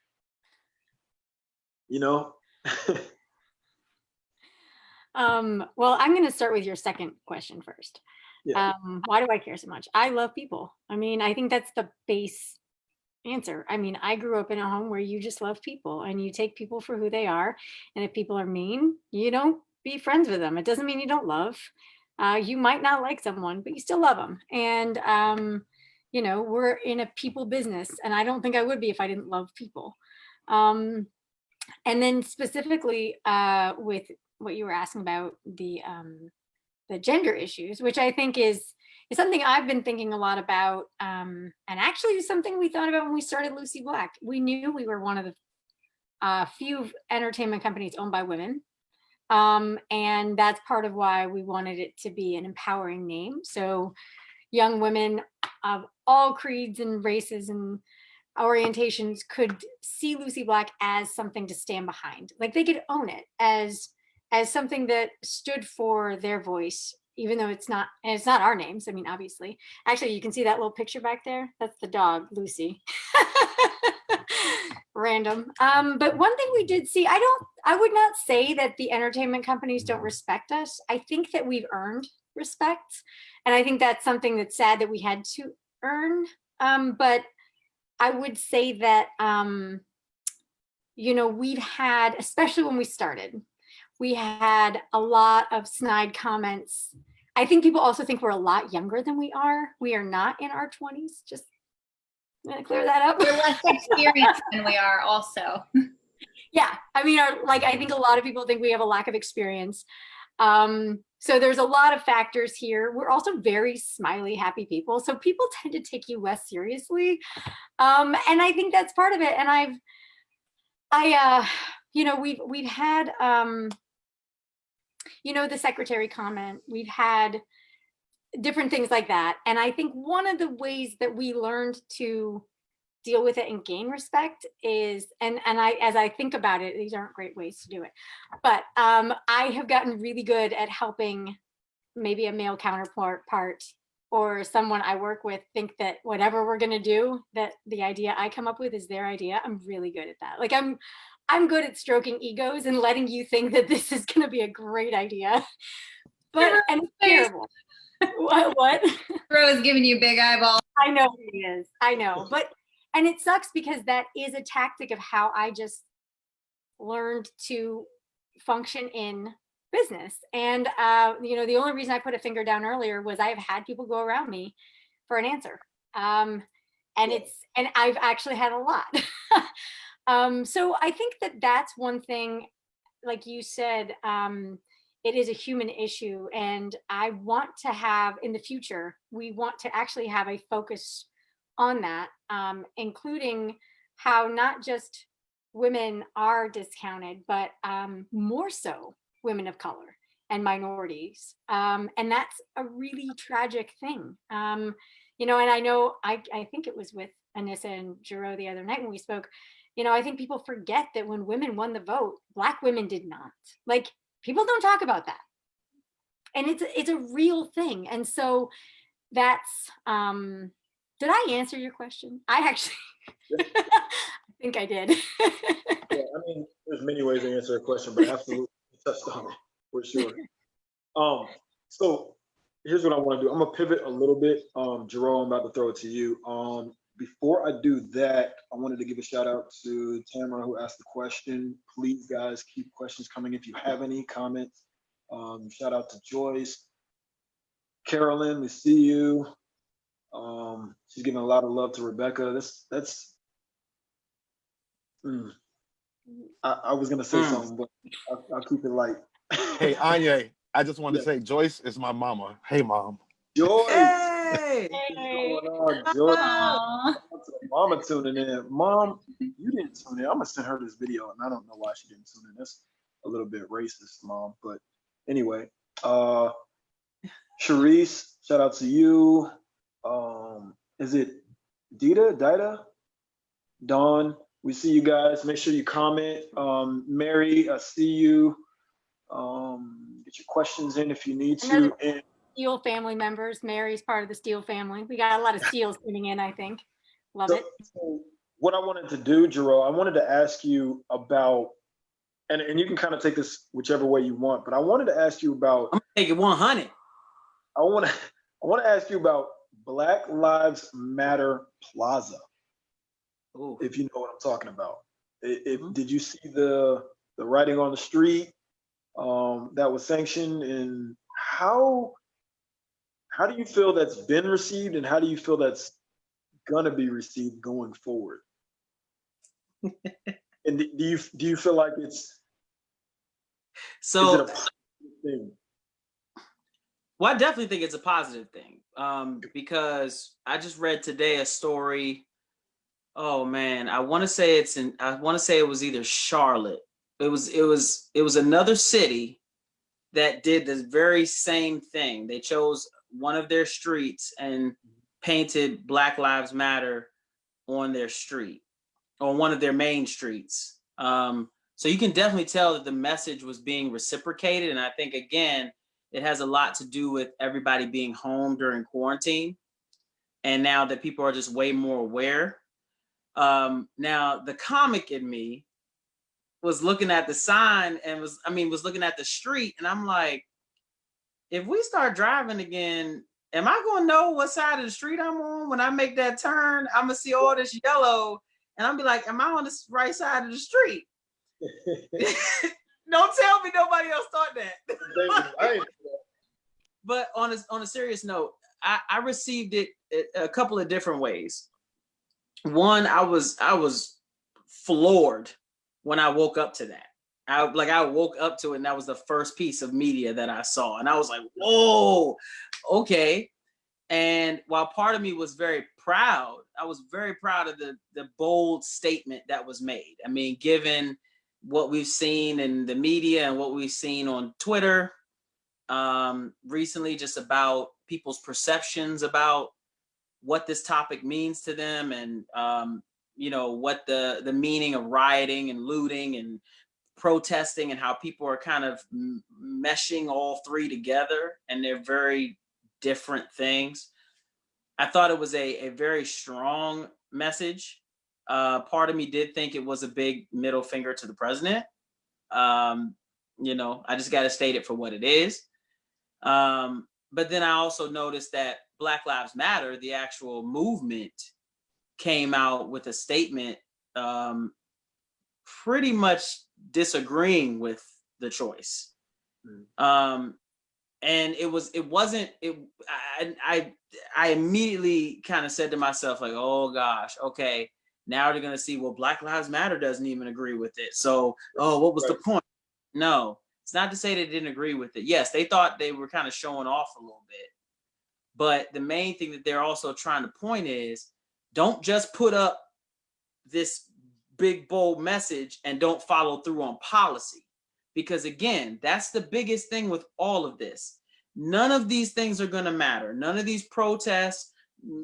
You know? Well, I'm going to start with your second question first. Yeah. Why do I care so much? I love people. I mean, I think that's the base answer. I mean, I grew up in a home where you just love people and you take people for who they are. And if people are mean, you don't be friends with them. It doesn't mean you don't love. You might not like someone, but you still love them. And, you know, we're in a people business, and I don't think I would be if I didn't love people. And then specifically with what you were asking about the gender issues, which I think is something I've been thinking a lot about, and actually something we thought about when we started Lucy Black. We knew we were one of the few entertainment companies owned by women. And that's part of why we wanted it to be an empowering name. So young women of all creeds and races and orientations could see Lucy Black as something to stand behind. Like they could own it as something that stood for their voice, even though it's not our names. I mean, obviously. Actually, you can see that little picture back there. That's the dog, Lucy. Random. But one thing we did see, I would not say that the entertainment companies don't respect us. I think that we've earned respect. And I think that's something that's sad that we had to earn. But I would say that, you know, we've had, especially when we started, we had a lot of snide comments. I think people also think we're a lot younger than we are. We are not in our 20s. Just I'm gonna clear that up. We're less experienced than we are also. Yeah, I mean, I think a lot of people think we have a lack of experience. So there's a lot of factors here. We're also very smiley, happy people. So people tend to take you less seriously. And I think that's part of it. And you know, we've had, you know, the secretary comment, we've had different things like that. And I think one of the ways that we learned to deal with it and gain respect is, and as I think about it, these aren't great ways to do it, but I have gotten really good at helping maybe a male counterpart or someone I work with think that whatever we're gonna do, that the idea I come up with is their idea. I'm really good at that. Like I'm good at stroking egos and letting you think that this is gonna be a great idea. But and it's terrible. What? Rose giving you big eyeball. I know he is. I know. And it sucks because that is a tactic of how I just learned to function in business. And, the only reason I put a finger down earlier was I have had people go around me for an answer. And I've actually had a lot. So I think that's one thing, like you said, it is a human issue. And I want to have, in the future, we want to actually have a focus on that, including how not just women are discounted, but more so women of color and minorities. And that's a really tragic thing. And I know, I think it was with Anissa and Jarreau the other night when we spoke, I think people forget that when women won the vote, Black women did not. Like, people don't talk about that. And it's a real thing. And so that's, did I answer your question? I actually, I think I did. Yeah, I mean, there's many ways to answer a question, but absolutely touched on it for sure. So here's what I want to do. I'm gonna pivot a little bit. Jarreau, I'm about to throw it to you. Before I do that, I wanted to give a shout out to Tamara who asked the question. Please, guys, keep questions coming if you have any comments. Shout out to Joyce, Carolyn, we see you. She's giving a lot of love to Rebecca. I was gonna say something, but I'll keep it light. Hey, Aijne, I just wanted to say Joyce is my mama. Hey, Mom. Joyce. Hey! What's going on, Joyce? Mama tuning in. Mom, you didn't tune in. I'm gonna send her this video, and I don't know why she didn't tune in. That's a little bit racist, Mom. But anyway, Sharice, shout out to you. Is it Dita? Dawn, we see you guys. Make sure you comment. Mary, I see you. Get your questions in if you need to. And Steele family members. Mary's part of the Steele family. We got a lot of Steeles tuning in, I think. Love it. So what I wanted to do, Jarreau, I wanted to ask you about, and you can kind of take this whichever way you want, but I wanted to ask you about. I'm gonna take it 100. I want to ask you about Black Lives Matter Plaza. Ooh. If you know what I'm talking about. Did you see the writing on the street that was sanctioned, and how do you feel that's been received, and how do you feel that's gonna be received going forward? And do you feel like it's a positive thing? Well, I definitely think it's a positive thing, because I just read today a story. Oh man, I want to say it was either Charlotte. It was another city that did this very same thing. They chose one of their streets and painted Black Lives Matter on their street, on one of their main streets. So you can definitely tell that the message was being reciprocated. And I think, again, it has a lot to do with everybody being home during quarantine. And now that people are just way more aware. Now the comic in me was looking at the sign and was looking at the street, and I'm like, if we start driving again, am I gonna know what side of the street I'm on when I make that turn? I'm gonna see all this yellow, and I'll be like, am I on the right side of the street? Don't tell me nobody else thought that. But on a serious note, I received it a couple of different ways. One, I was floored when I woke up to that. I woke up to it, and that was the first piece of media that I saw, and I was like, whoa, okay. And while part of me was very proud, I was very proud of the bold statement that was made. I mean, given what we've seen in the media and what we've seen on Twitter recently, just about people's perceptions about what this topic means to them, and what the meaning of rioting and looting and protesting, and how people are kind of meshing all three together, and they're very different things. I thought it was a very strong message. Part of me did think it was a big middle finger to the president. I just got to state it for what it is. but then I also noticed that Black Lives Matter, the actual movement, came out with a statement pretty much disagreeing with the choice. And I immediately kind of said to myself, like, oh gosh, okay, now they're gonna see, well, Black Lives Matter doesn't even agree with it. So, oh, what was the point? No, it's not to say they didn't agree with it. Yes, they thought they were kind of showing off a little bit. But the main thing that they're also trying to point is, don't just put up this big, bold message and don't follow through on policy. Because again, that's the biggest thing with all of this. None of these things are going to matter. None of these protests,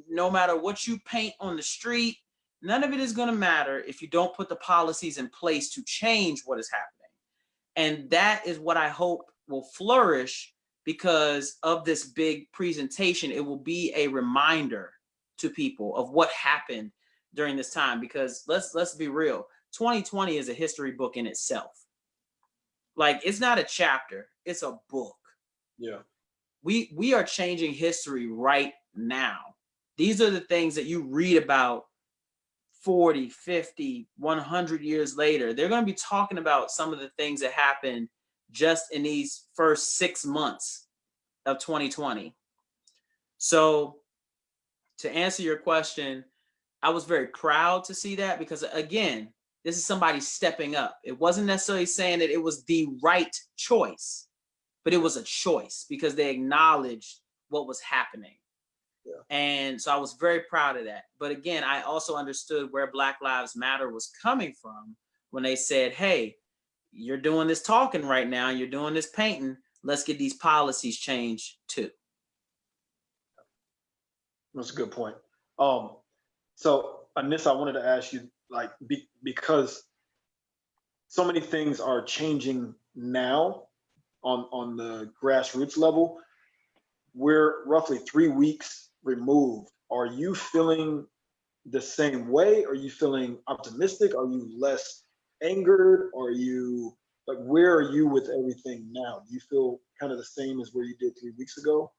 no matter what you paint on the street, none of it is going to matter if you don't put the policies in place to change what is happening. And that is what I hope will flourish because of this big presentation. It will be a reminder to people of what happened during this time, because let's be real, 2020 is a history book in itself. Like, it's not a chapter, it's a book. Yeah. We are changing history right now. These are the things that you read about 40, 50, 100 years later. They're going to be talking about some of the things that happened just in these first 6 months of 2020. So to answer your question, I was very proud to see that, because again, this is somebody stepping up. It wasn't necessarily saying that it was the right choice, but it was a choice because they acknowledged what was happening. Yeah. And so I was very proud of that. But again, I also understood where Black Lives Matter was coming from when they said, hey, you're doing this talking right now, you're doing this painting, let's get these policies changed too. That's a good point. So Anissa, I wanted to ask you, like, because so many things are changing now on the grassroots level, we're roughly 3 weeks removed. Are you feeling the same way? Are you feeling optimistic? Are you less angered? Are you, like, where are you with everything now? Do you feel kind of the same as where you did 3 weeks ago?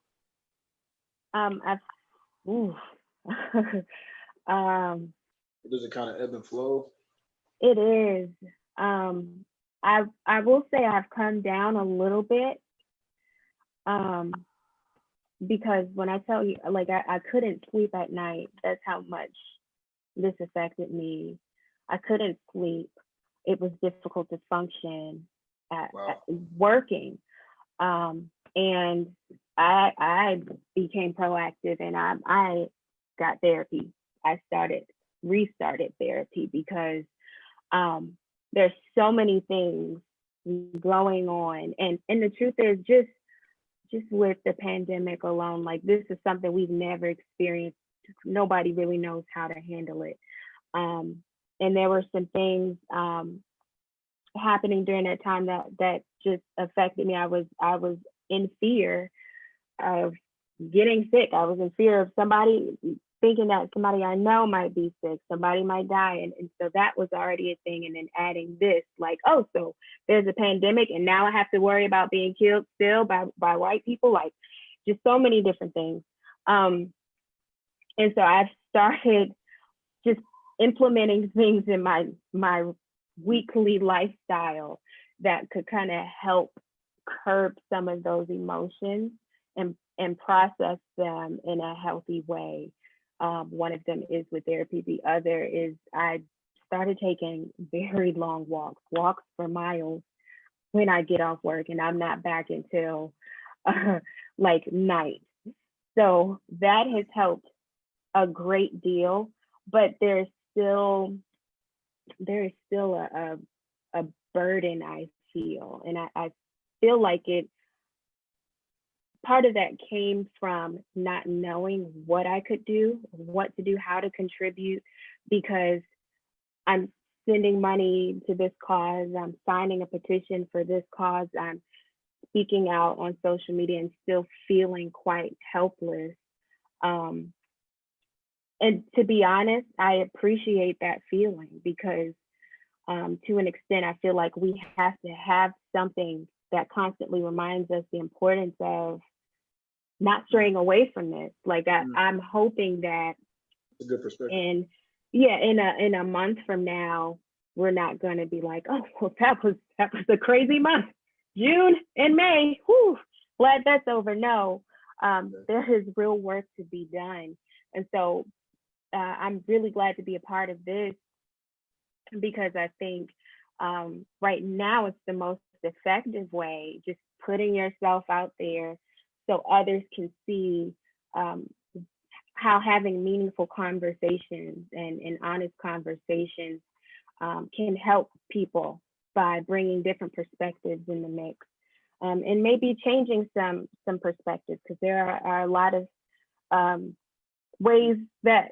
Does it kind of ebb and flow? It is. I will say I've come down a little bit, because when I tell you, like, I couldn't sleep at night. That's how much this affected me. I couldn't sleep. It was difficult to function at working. And I became proactive, and I got therapy. I restarted therapy because there's so many things going on, and the truth is, just with the pandemic alone, like, this is something we've never experienced. Nobody really knows how to handle it. And there were some things happening during that time that just affected me. I was in fear of getting sick. I was in fear of thinking that somebody I know might be sick, somebody might die. And so that was already a thing. And then adding this, like, oh, so there's a pandemic and now I have to worry about being killed still by white people, like, just so many different things. And so I've started just implementing things in my weekly lifestyle that could kind of help curb some of those emotions and process them in a healthy way. One of them is with therapy. The other is I started taking very long walks for miles when I get off work, and I'm not back until like night. So that has helped a great deal, but there's still a burden I feel, and I feel like part of that came from not knowing what I could do, what to do, how to contribute, because I'm sending money to this cause, I'm signing a petition for this cause, I'm speaking out on social media and still feeling quite helpless. And to be honest, I appreciate that feeling because to an extent, I feel like we have to have something that constantly reminds us the importance of not straying away from this. Like I'm hoping that It's a good perspective. in a month from now, we're not going to be like, oh, well, that was a crazy month. June and May, whew, glad that's over. No, there is real work to be done. And so I'm really glad to be a part of this, because I think right now it's the most effective way, just putting yourself out there so others can see how having meaningful conversations and honest conversations can help people by bringing different perspectives in the mix, and maybe changing some perspectives, because there are a lot of ways that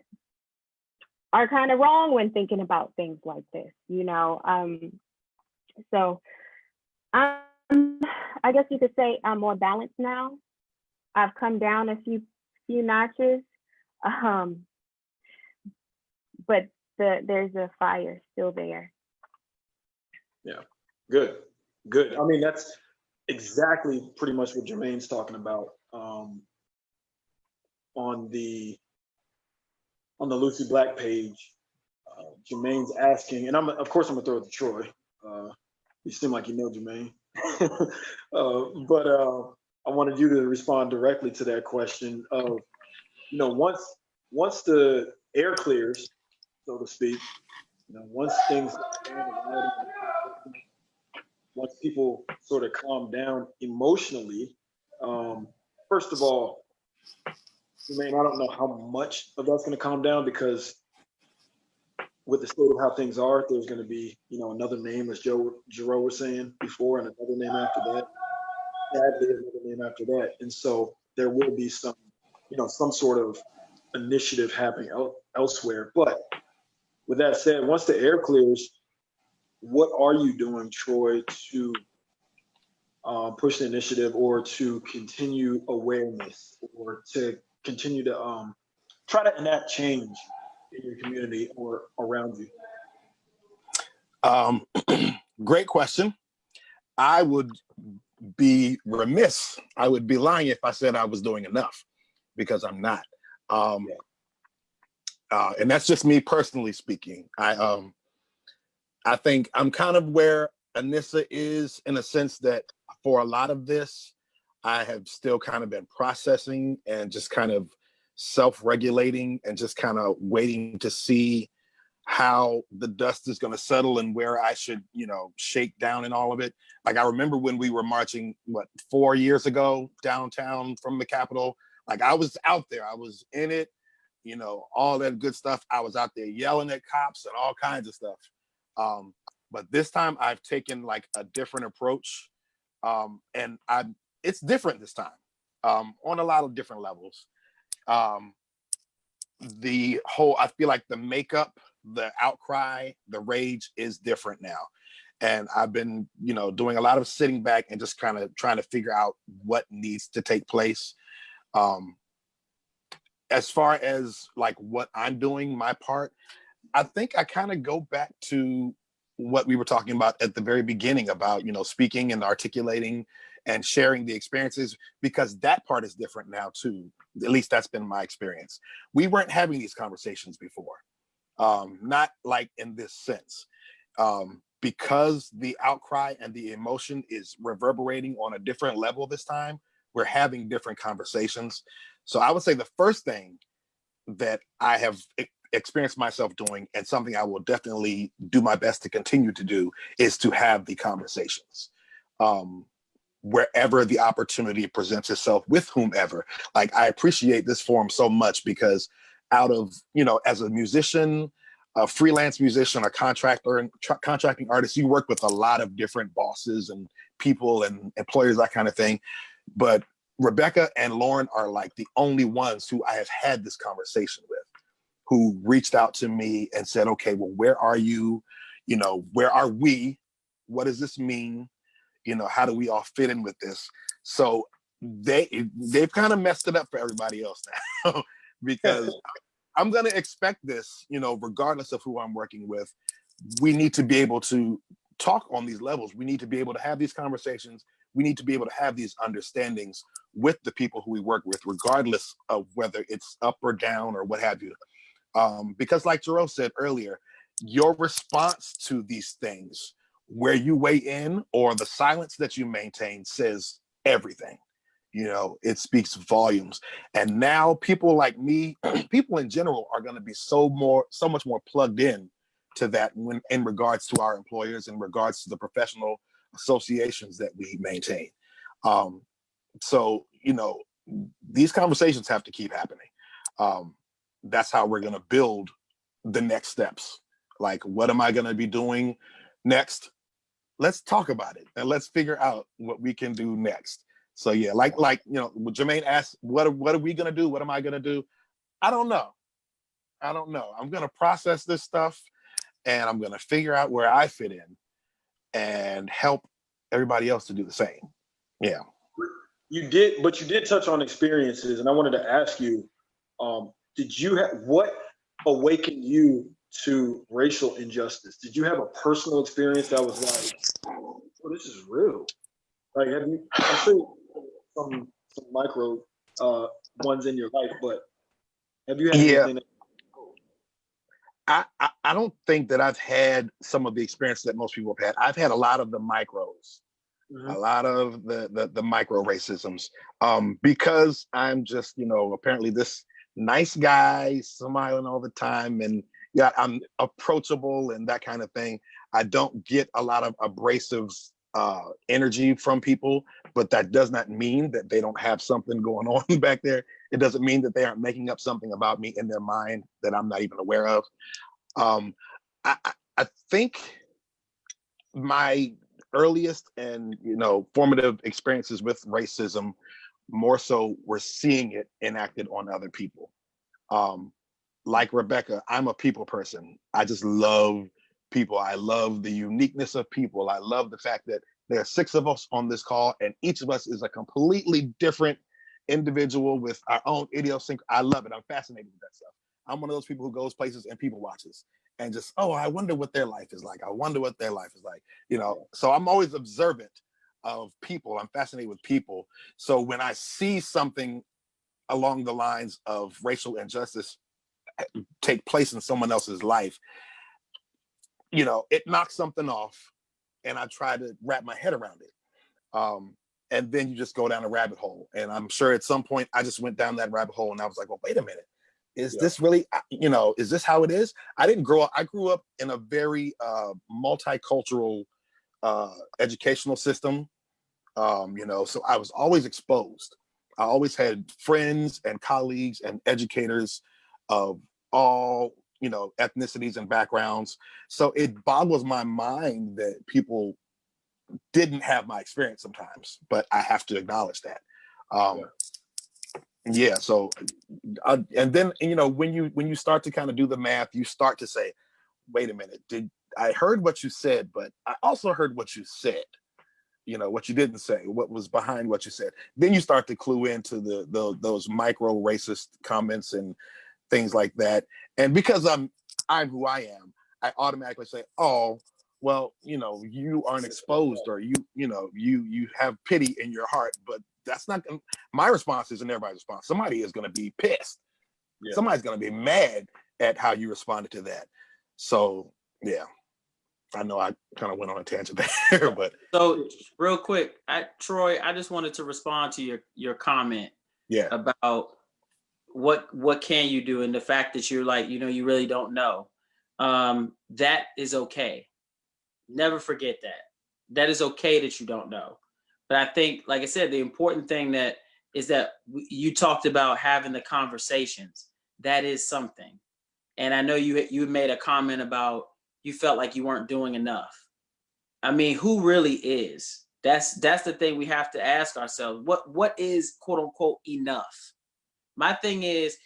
are kind of wrong when thinking about things like this, you know. So I guess you could say I'm more balanced now. I've come down a few notches, but there's a fire still there. Yeah, good. I mean, that's exactly pretty much what Jermaine's talking about on the Lucy Black page. Jermaine's asking, and of course I'm gonna throw it to Troy. You seem like you know Jermaine, but I wanted you to respond directly to that question of, you know, once the air clears, so to speak, you know, once things, once people sort of calm down emotionally, first of all, Jermaine, I don't know how much of that's going to calm down, because with the state of how things are, there's going to be, you know, another name, as Jarreau was saying before, and another name after that. Sadly, another name after that, and so there will be some, you know, some sort of initiative happening elsewhere. But with that said, once the air clears, what are you doing, Troy, to push the initiative, or to continue awareness, or to continue to try to enact change in your community or around you? Great question. I would be remiss, I would be lying if I said I was doing enough, because I'm not. And that's just me personally speaking. I think I'm kind of where Anissa is, in a sense that for a lot of this, I have still kind of been processing and just kind of self-regulating and just kind of waiting to see how the dust is going to settle and where I should, you know, shake down in all of it. Like, I remember when we were marching, 4 years ago, downtown from the Capitol, like, I was out there, I was in it, you know, all that good stuff. I was out there yelling at cops and all kinds of stuff. But this time I've taken like a different approach, and it's different this time, on a lot of different levels. The whole, I feel like the makeup, the outcry, the rage is different now. And I've been, you know, doing a lot of sitting back and just kind of trying to figure out what needs to take place. As far as like what I'm doing, my part, I think I kind of go back to what we were talking about at the very beginning about, you know, speaking and articulating and sharing the experiences, because that part is different now too. At least that's been my experience. We weren't having these conversations before, not like in this sense, because the outcry and the emotion is reverberating on a different level this time. We're having different conversations. So I would say the first thing that I have experienced myself doing, and something I will definitely do my best to continue to do, is to have the conversations. Wherever the opportunity presents itself with whomever. Like, I appreciate this forum so much, because out of, you know, as a musician, a freelance musician, a contractor and contracting artist, you work with a lot of different bosses and people and employers, that kind of thing. But Rebecca and Lauren are like the only ones who I have had this conversation with, who reached out to me and said, okay, well, where are you? You know, where are we? What does this mean? You know, how do we all fit in with this? So they've kind of messed it up for everybody else now, because I'm going to expect this, you know, regardless of who I'm working with. We need to be able to talk on these levels. We need to be able to have these conversations. we need to be able to have these understandings with the people who we work with, regardless of whether it's up or down or what have you. Because like Jarreau said earlier, your response to these things, where you weigh in or the silence that you maintain, says everything. You know, it speaks volumes. And now people like me, people in general, are going to be so much more plugged in to that when in regards to our employers, in regards to the professional associations that we maintain. So, you know, these conversations have to keep happening. That's how we're going to build the next steps. Like, what am I going to be doing next? Let's talk about it and let's figure out what we can do next. So yeah, like you know, Jermaine asked, what are we going to do? What am I going to do? I don't know. I'm going to process this stuff, and I'm going to figure out where I fit in and help everybody else to do the same. Yeah. You did touch on experiences, and I wanted to ask you, what awakened you to racial injustice? Did you have a personal experience that was like, oh, this is real? Like, I'm sure some micro ones in your life, but have you had anything? I don't think that I've had some of the experience that most people have had. I've had a lot of the micros, a lot of the micro racisms, because I'm just, you know, apparently this nice guy, smiling all the time, and yeah, I'm approachable and that kind of thing. I don't get a lot of abrasive energy from people, but that does not mean that they don't have something going on back there. It doesn't mean that they aren't making up something about me in their mind that I'm not even aware of. I think my earliest and, you know, formative experiences with racism more so were seeing it enacted on other people. Like Rebecca, I'm a people person. I just love people. I love the uniqueness of people. I love the fact that there are 6 of us on this call, and each of us is a completely different individual with our own idiosyncrasy. I love it. I'm fascinated with that stuff. I'm one of those people who goes places and people watches and just, oh, I wonder what their life is like. I wonder what their life is like. You know, so I'm always observant of people. I'm fascinated with people. So when I see something along the lines of racial injustice take place in someone else's life, you know, it knocks something off, and I try to wrap my head around it. And then you just go down a rabbit hole. And I'm sure at some point I just went down that rabbit hole, and I was like, well, wait a minute. Is this really, you know, is this how it is? I grew up in a very multicultural educational system, you know, so I was always exposed. I always had friends and colleagues and educators of all, you know, ethnicities and backgrounds. So it boggles my mind that people didn't have my experience sometimes, but I have to acknowledge that. Yeah. So, and then, you know, when you start to kind of do the math, you start to say, wait a minute, I heard what you said, but I also heard what you said. You know, what you didn't say, what was behind what you said. Then you start to clue into those micro racist comments and things like that. And because I'm who I am, I automatically say, oh, well, you know, you aren't exposed, or you have pity in your heart. But that's not my response. Isn't everybody's response. Somebody is going to be pissed. Yeah. Somebody's going to be mad at how you responded to that. So yeah, I know I kind of went on a tangent there, but so real quick, Troy, I just wanted to respond to your comment. Yeah. About what can you do, and the fact that you're like, you know, you really don't know. That is okay. Never forget that. That is okay that you don't know. But I think, like I said, the important thing that is that you talked about having the conversations. That is something. And I know you made a comment about you felt like you weren't doing enough. I mean, who really is? That's the thing we have to ask ourselves. What is quote unquote enough? My thing is,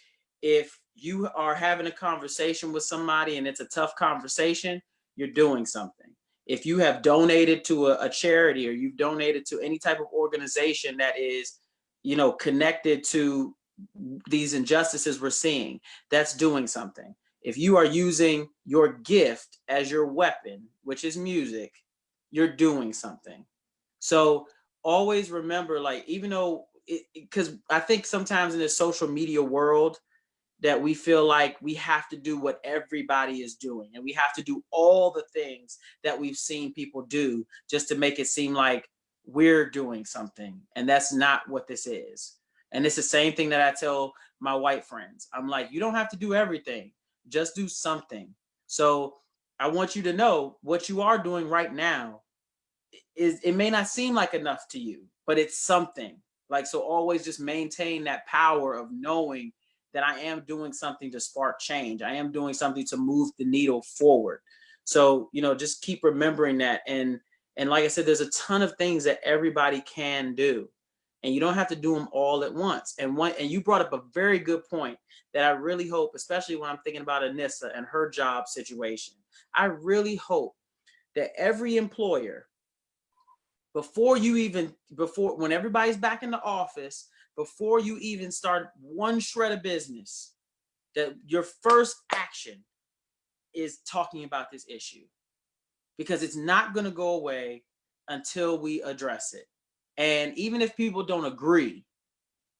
if you are having a conversation with somebody and it's a tough conversation, you're doing something. If you have donated to a charity, or you've donated to any type of organization that is, you know, connected to these injustices we're seeing, that's doing something. If you are using your gift as your weapon, which is music, you're doing something. So always remember, like, even though because I think sometimes in the social media world that we feel like we have to do what everybody is doing, and we have to do all the things that we've seen people do just to make it seem like we're doing something. And that's not what this is. And it's the same thing that I tell my white friends. I'm like, you don't have to do everything, just do something. So I want you to know what you are doing right now is, it may not seem like enough to you, but it's something. Like, so always just maintain that power of knowing that I am doing something to spark change. I am doing something to move the needle forward. So, you know, just keep remembering that. And like I said, there's a ton of things that everybody can do, and you don't have to do them all at once. And you brought up a very good point that I really hope, especially when I'm thinking about Anissa and her job situation, I really hope that every employer, when everybody's back in the office, before you even start one shred of business, that your first action is talking about this issue, because it's not going to go away until we address it. And even if people don't agree,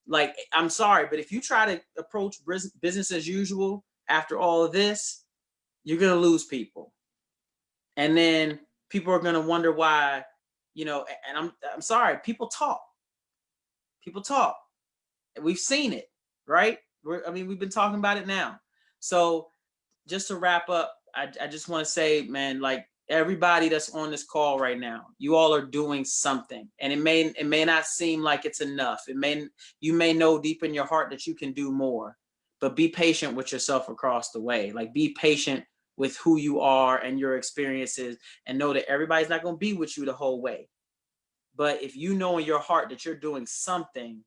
like, I'm sorry, but if you try to approach business as usual after all of this, you're going to lose people. And then people are going to wonder why, you know, and I'm sorry, people talk. We've seen it, right? We've been talking about it now. So just to wrap up, I just want to say, man, like, everybody that's on this call right now, you all are doing something, and it may not seem like it's enough. You may know deep in your heart that you can do more, but be patient with yourself across the way. Like, be patient with who you are and your experiences, and know that everybody's not going to be with you the whole way. But if you know in your heart that you're doing something,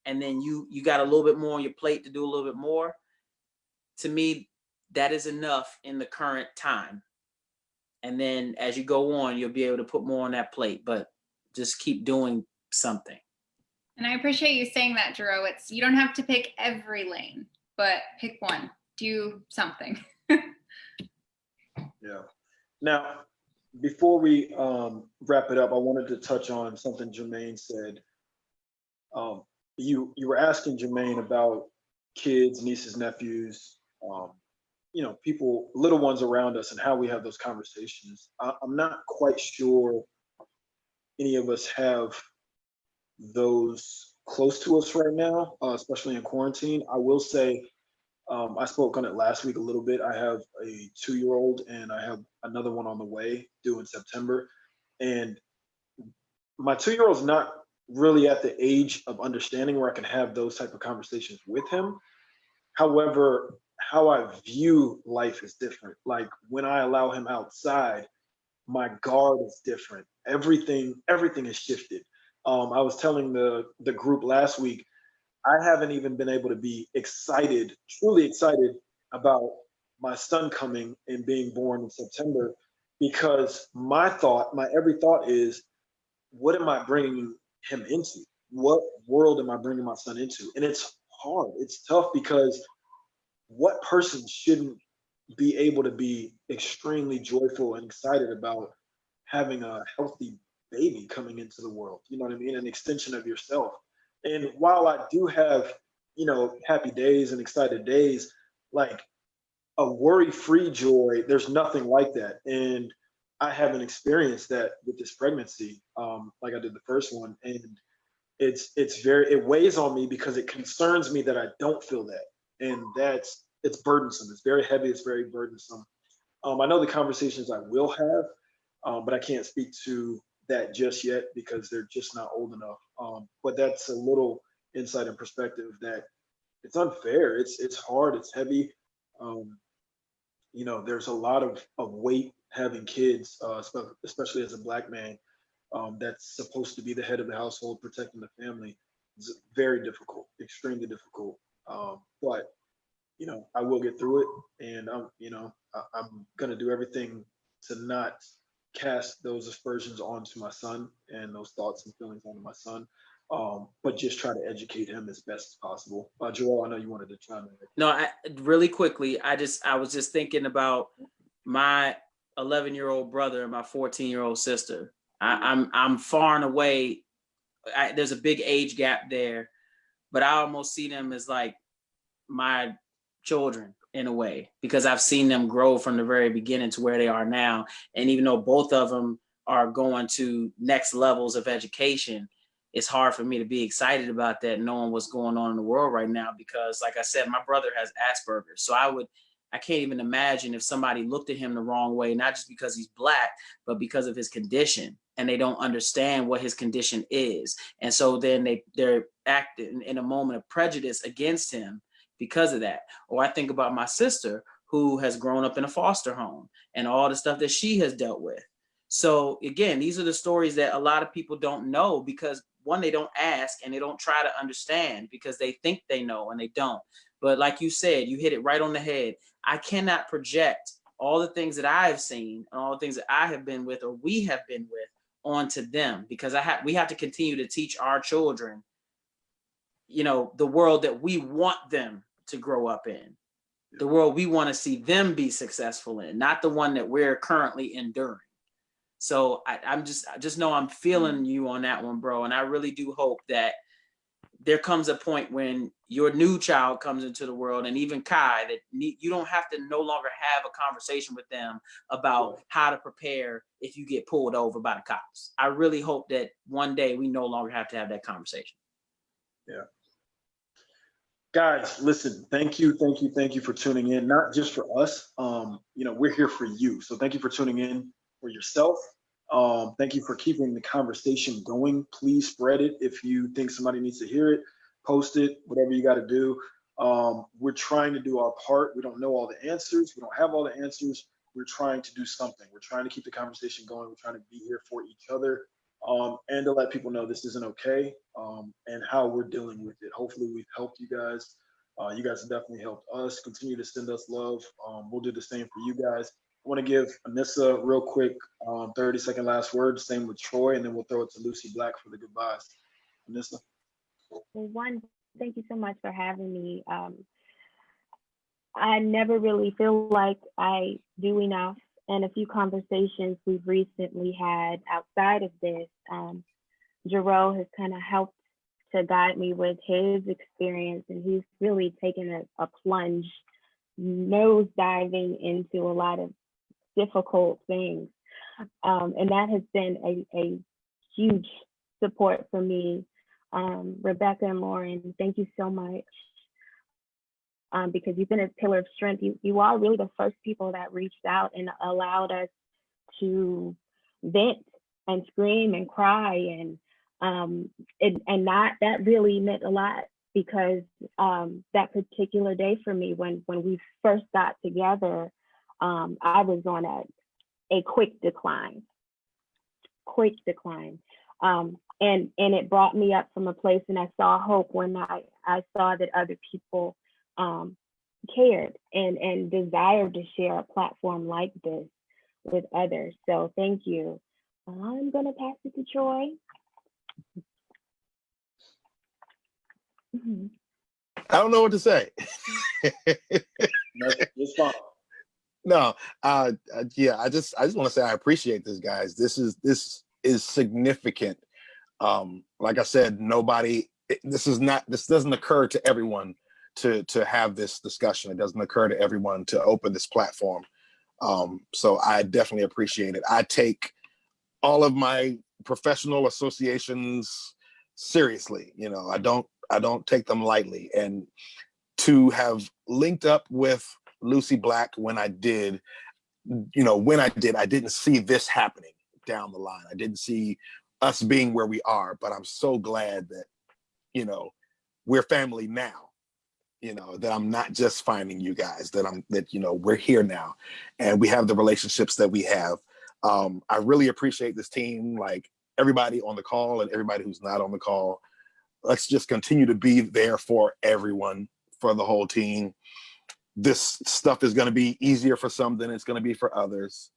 and then you got a little bit more on your plate to do a little bit more, to me, that is enough in the current time. And then as you go on, you'll be able to put more on that plate, but just keep doing something. And I appreciate you saying that, Jarreau. You don't have to pick every lane, but pick one. Do something. Yeah. Now, before we wrap it up, I wanted to touch on something Jermaine said. You were asking Jermaine about kids, nieces, nephews, you know, people, little ones around us, and how we have those conversations. I'm not quite sure any of us have those close to us right now, especially in quarantine. I will say, I spoke on it last week a little bit. I have a 2-year-old, and I have another one on the way, due in September. And my 2-year-old's not really at the age of understanding where I can have those type of conversations with him. However, how I view life is different. Like, when I allow him outside, my guard is different. Everything has shifted. I was telling the group last week, I haven't even been able to be excited, truly excited about my son coming and being born in September, because my every thought is, what am I bringing him into? What world am I bringing my son into? And it's hard. It's tough, because what person shouldn't be able to be extremely joyful and excited about having a healthy baby coming into the world? You know what I mean? An extension of yourself. And while I do have, you know, happy days and excited days, like, a worry-free joy, there's nothing like that. And I haven't experienced that with this pregnancy, like I did the first one. And it weighs on me, because it concerns me that I don't feel that. And it's burdensome. It's very heavy. It's very burdensome. I know the conversations I will have, but I can't speak to that just yet, because they're just not old enough. But that's a little insight and perspective that it's unfair. It's hard. It's heavy. You know, there's a lot of weight having kids, especially as a Black man, that's supposed to be the head of the household, protecting the family. It's very difficult, extremely difficult. But, you know, I will get through it, and I'm going to do everything to not cast those aspersions onto my son and those thoughts and feelings onto my son, but just try to educate him as best as possible. Jarreau, I know you wanted to chime in. No, really quickly, I was just thinking about my 11-year-old brother and my 14-year-old sister. I'm far and away there's a big age gap there, but I almost see them as like my children in a way, because I've seen them grow from the very beginning to where they are now. And even though both of them are going to next levels of education, it's hard for me to be excited about that, knowing what's going on in the world right now, because like I said, my brother has Asperger's. So I can't even imagine if somebody looked at him the wrong way, not just because he's Black, but because of his condition, and they don't understand what his condition is. And so then they're acting in a moment of prejudice against him because of that. Or I think about my sister, who has grown up in a foster home and all the stuff that she has dealt with. So again, these are the stories that a lot of people don't know, because one, they don't ask, and they don't try to understand because they think they know and they don't. But like you said, you hit it right on the head. I cannot project all the things that I have seen and all the things that I have been with, or we have been with, onto them, because we have to continue to teach our children, you know, the world that we want them to grow up in, the world we want to see them be successful in, not the one that we're currently enduring. So I just know I'm feeling you on that one, bro. And I really do hope that there comes a point when your new child comes into the world, and even Kai, that you don't have to no longer have a conversation with them about how to prepare if you get pulled over by the cops. I really hope that one day we no longer have to have that conversation. Yeah. Guys, listen, thank you for tuning in, not just for us. You know, we're here for you. So thank you for tuning in for yourself. Thank you for keeping the conversation going. Please spread it if you think somebody needs to hear it. Post it, whatever you got to do. We're trying to do our part. We don't know all the answers. We don't have all the answers. We're trying to do something. We're trying to keep the conversation going. We're trying to be here for each other, and to let people know this isn't okay, and how we're dealing with it. Hopefully we've helped you guys. You guys have definitely helped us. Continue to send us love. We'll do the same for you guys. I want to give Anissa real quick 30-second last word, same with Troy, and then we'll throw it to Lucy Black for the goodbyes. Anissa. Well, one, thank you so much for having me. I never really feel like I do enough. And a few conversations we've recently had outside of this, Jarreau has kind of helped to guide me with his experience, and he's really taken a plunge, nose diving into a lot of difficult things. And that has been a huge support for me. Rebecca and Lauren, thank you so much, because you've been a pillar of strength. You are really the first people that reached out and allowed us to vent and scream and cry, and that really meant a lot, because that particular day for me, when we first got together, I was on a quick decline. And it brought me up from a place, and I saw hope when I saw that other people cared and desired to share a platform like this with others. So thank you. I'm gonna pass it to Troy. I don't know what to say. It's fine. No, yeah, I just want to say I appreciate this, guys. This is significant. Like I said, this doesn't occur to everyone to have this discussion. It doesn't occur to everyone to open this platform. So I definitely appreciate it. I take all of my professional associations seriously. You know, I don't take them lightly. And to have linked up with Lucy Black when I did, I didn't see this happening down the line. I didn't see us being where we are, but I'm so glad that, we're family now, that I'm not just finding you guys, that we're here now and we have the relationships that we have. I really appreciate this team, like everybody on the call and everybody who's not on the call. Let's just continue to be there for everyone, for the whole team. This stuff is going to be easier for some than it's going to be for others.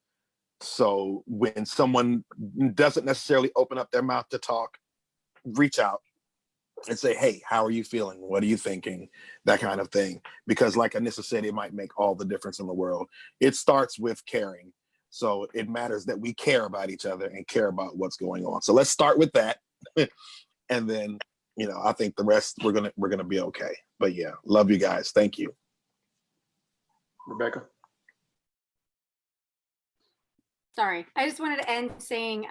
So when someone doesn't necessarily open up their mouth to talk, reach out and say, hey, how are you feeling? What are you thinking? That kind of thing. Because like Anissa said, it might make all the difference in the world. It starts with caring. So it matters that we care about each other and care about what's going on. So let's start with that. and then I think the rest we're gonna be okay. But yeah, love you guys. Thank you. Rebecca. Sorry, I just wanted to end saying,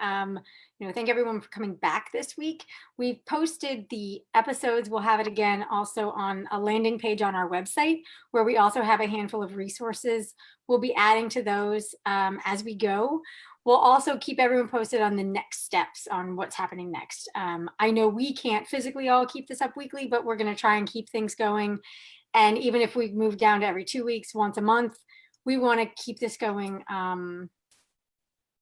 thank everyone for coming back this week. We've posted the episodes. We'll have it again also on a landing page on our website, where we also have a handful of resources. We'll be adding to those as we go. We'll also keep everyone posted on the next steps on what's happening next. I know we can't physically all keep this up weekly, but we're going to try and keep things going. And even if we move down to every 2 weeks, once a month, we want to keep this going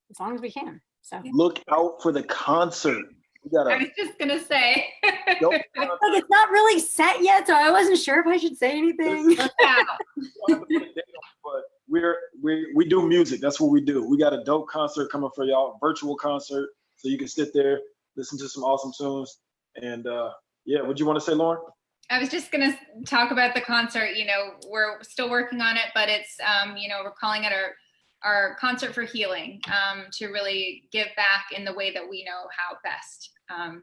as long as we can. So Look out for the concert. We got I was just gonna say. like, it's not really set yet, so I wasn't sure if I should say anything. Yeah. But we do music. That's what we do. We got a dope concert coming for y'all, virtual concert, so you can sit there, listen to some awesome tunes. And yeah, what do you want to say, Lauren? I was just gonna talk about the concert. We're still working on it, but it's we're calling it our concert for healing, to really give back in the way that we know how best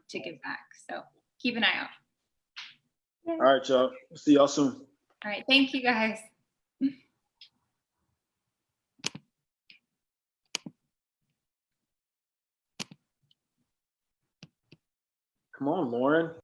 to give back. So keep an eye out. All right, y'all. See y'all soon. All right, thank you guys. Come on, Lauren.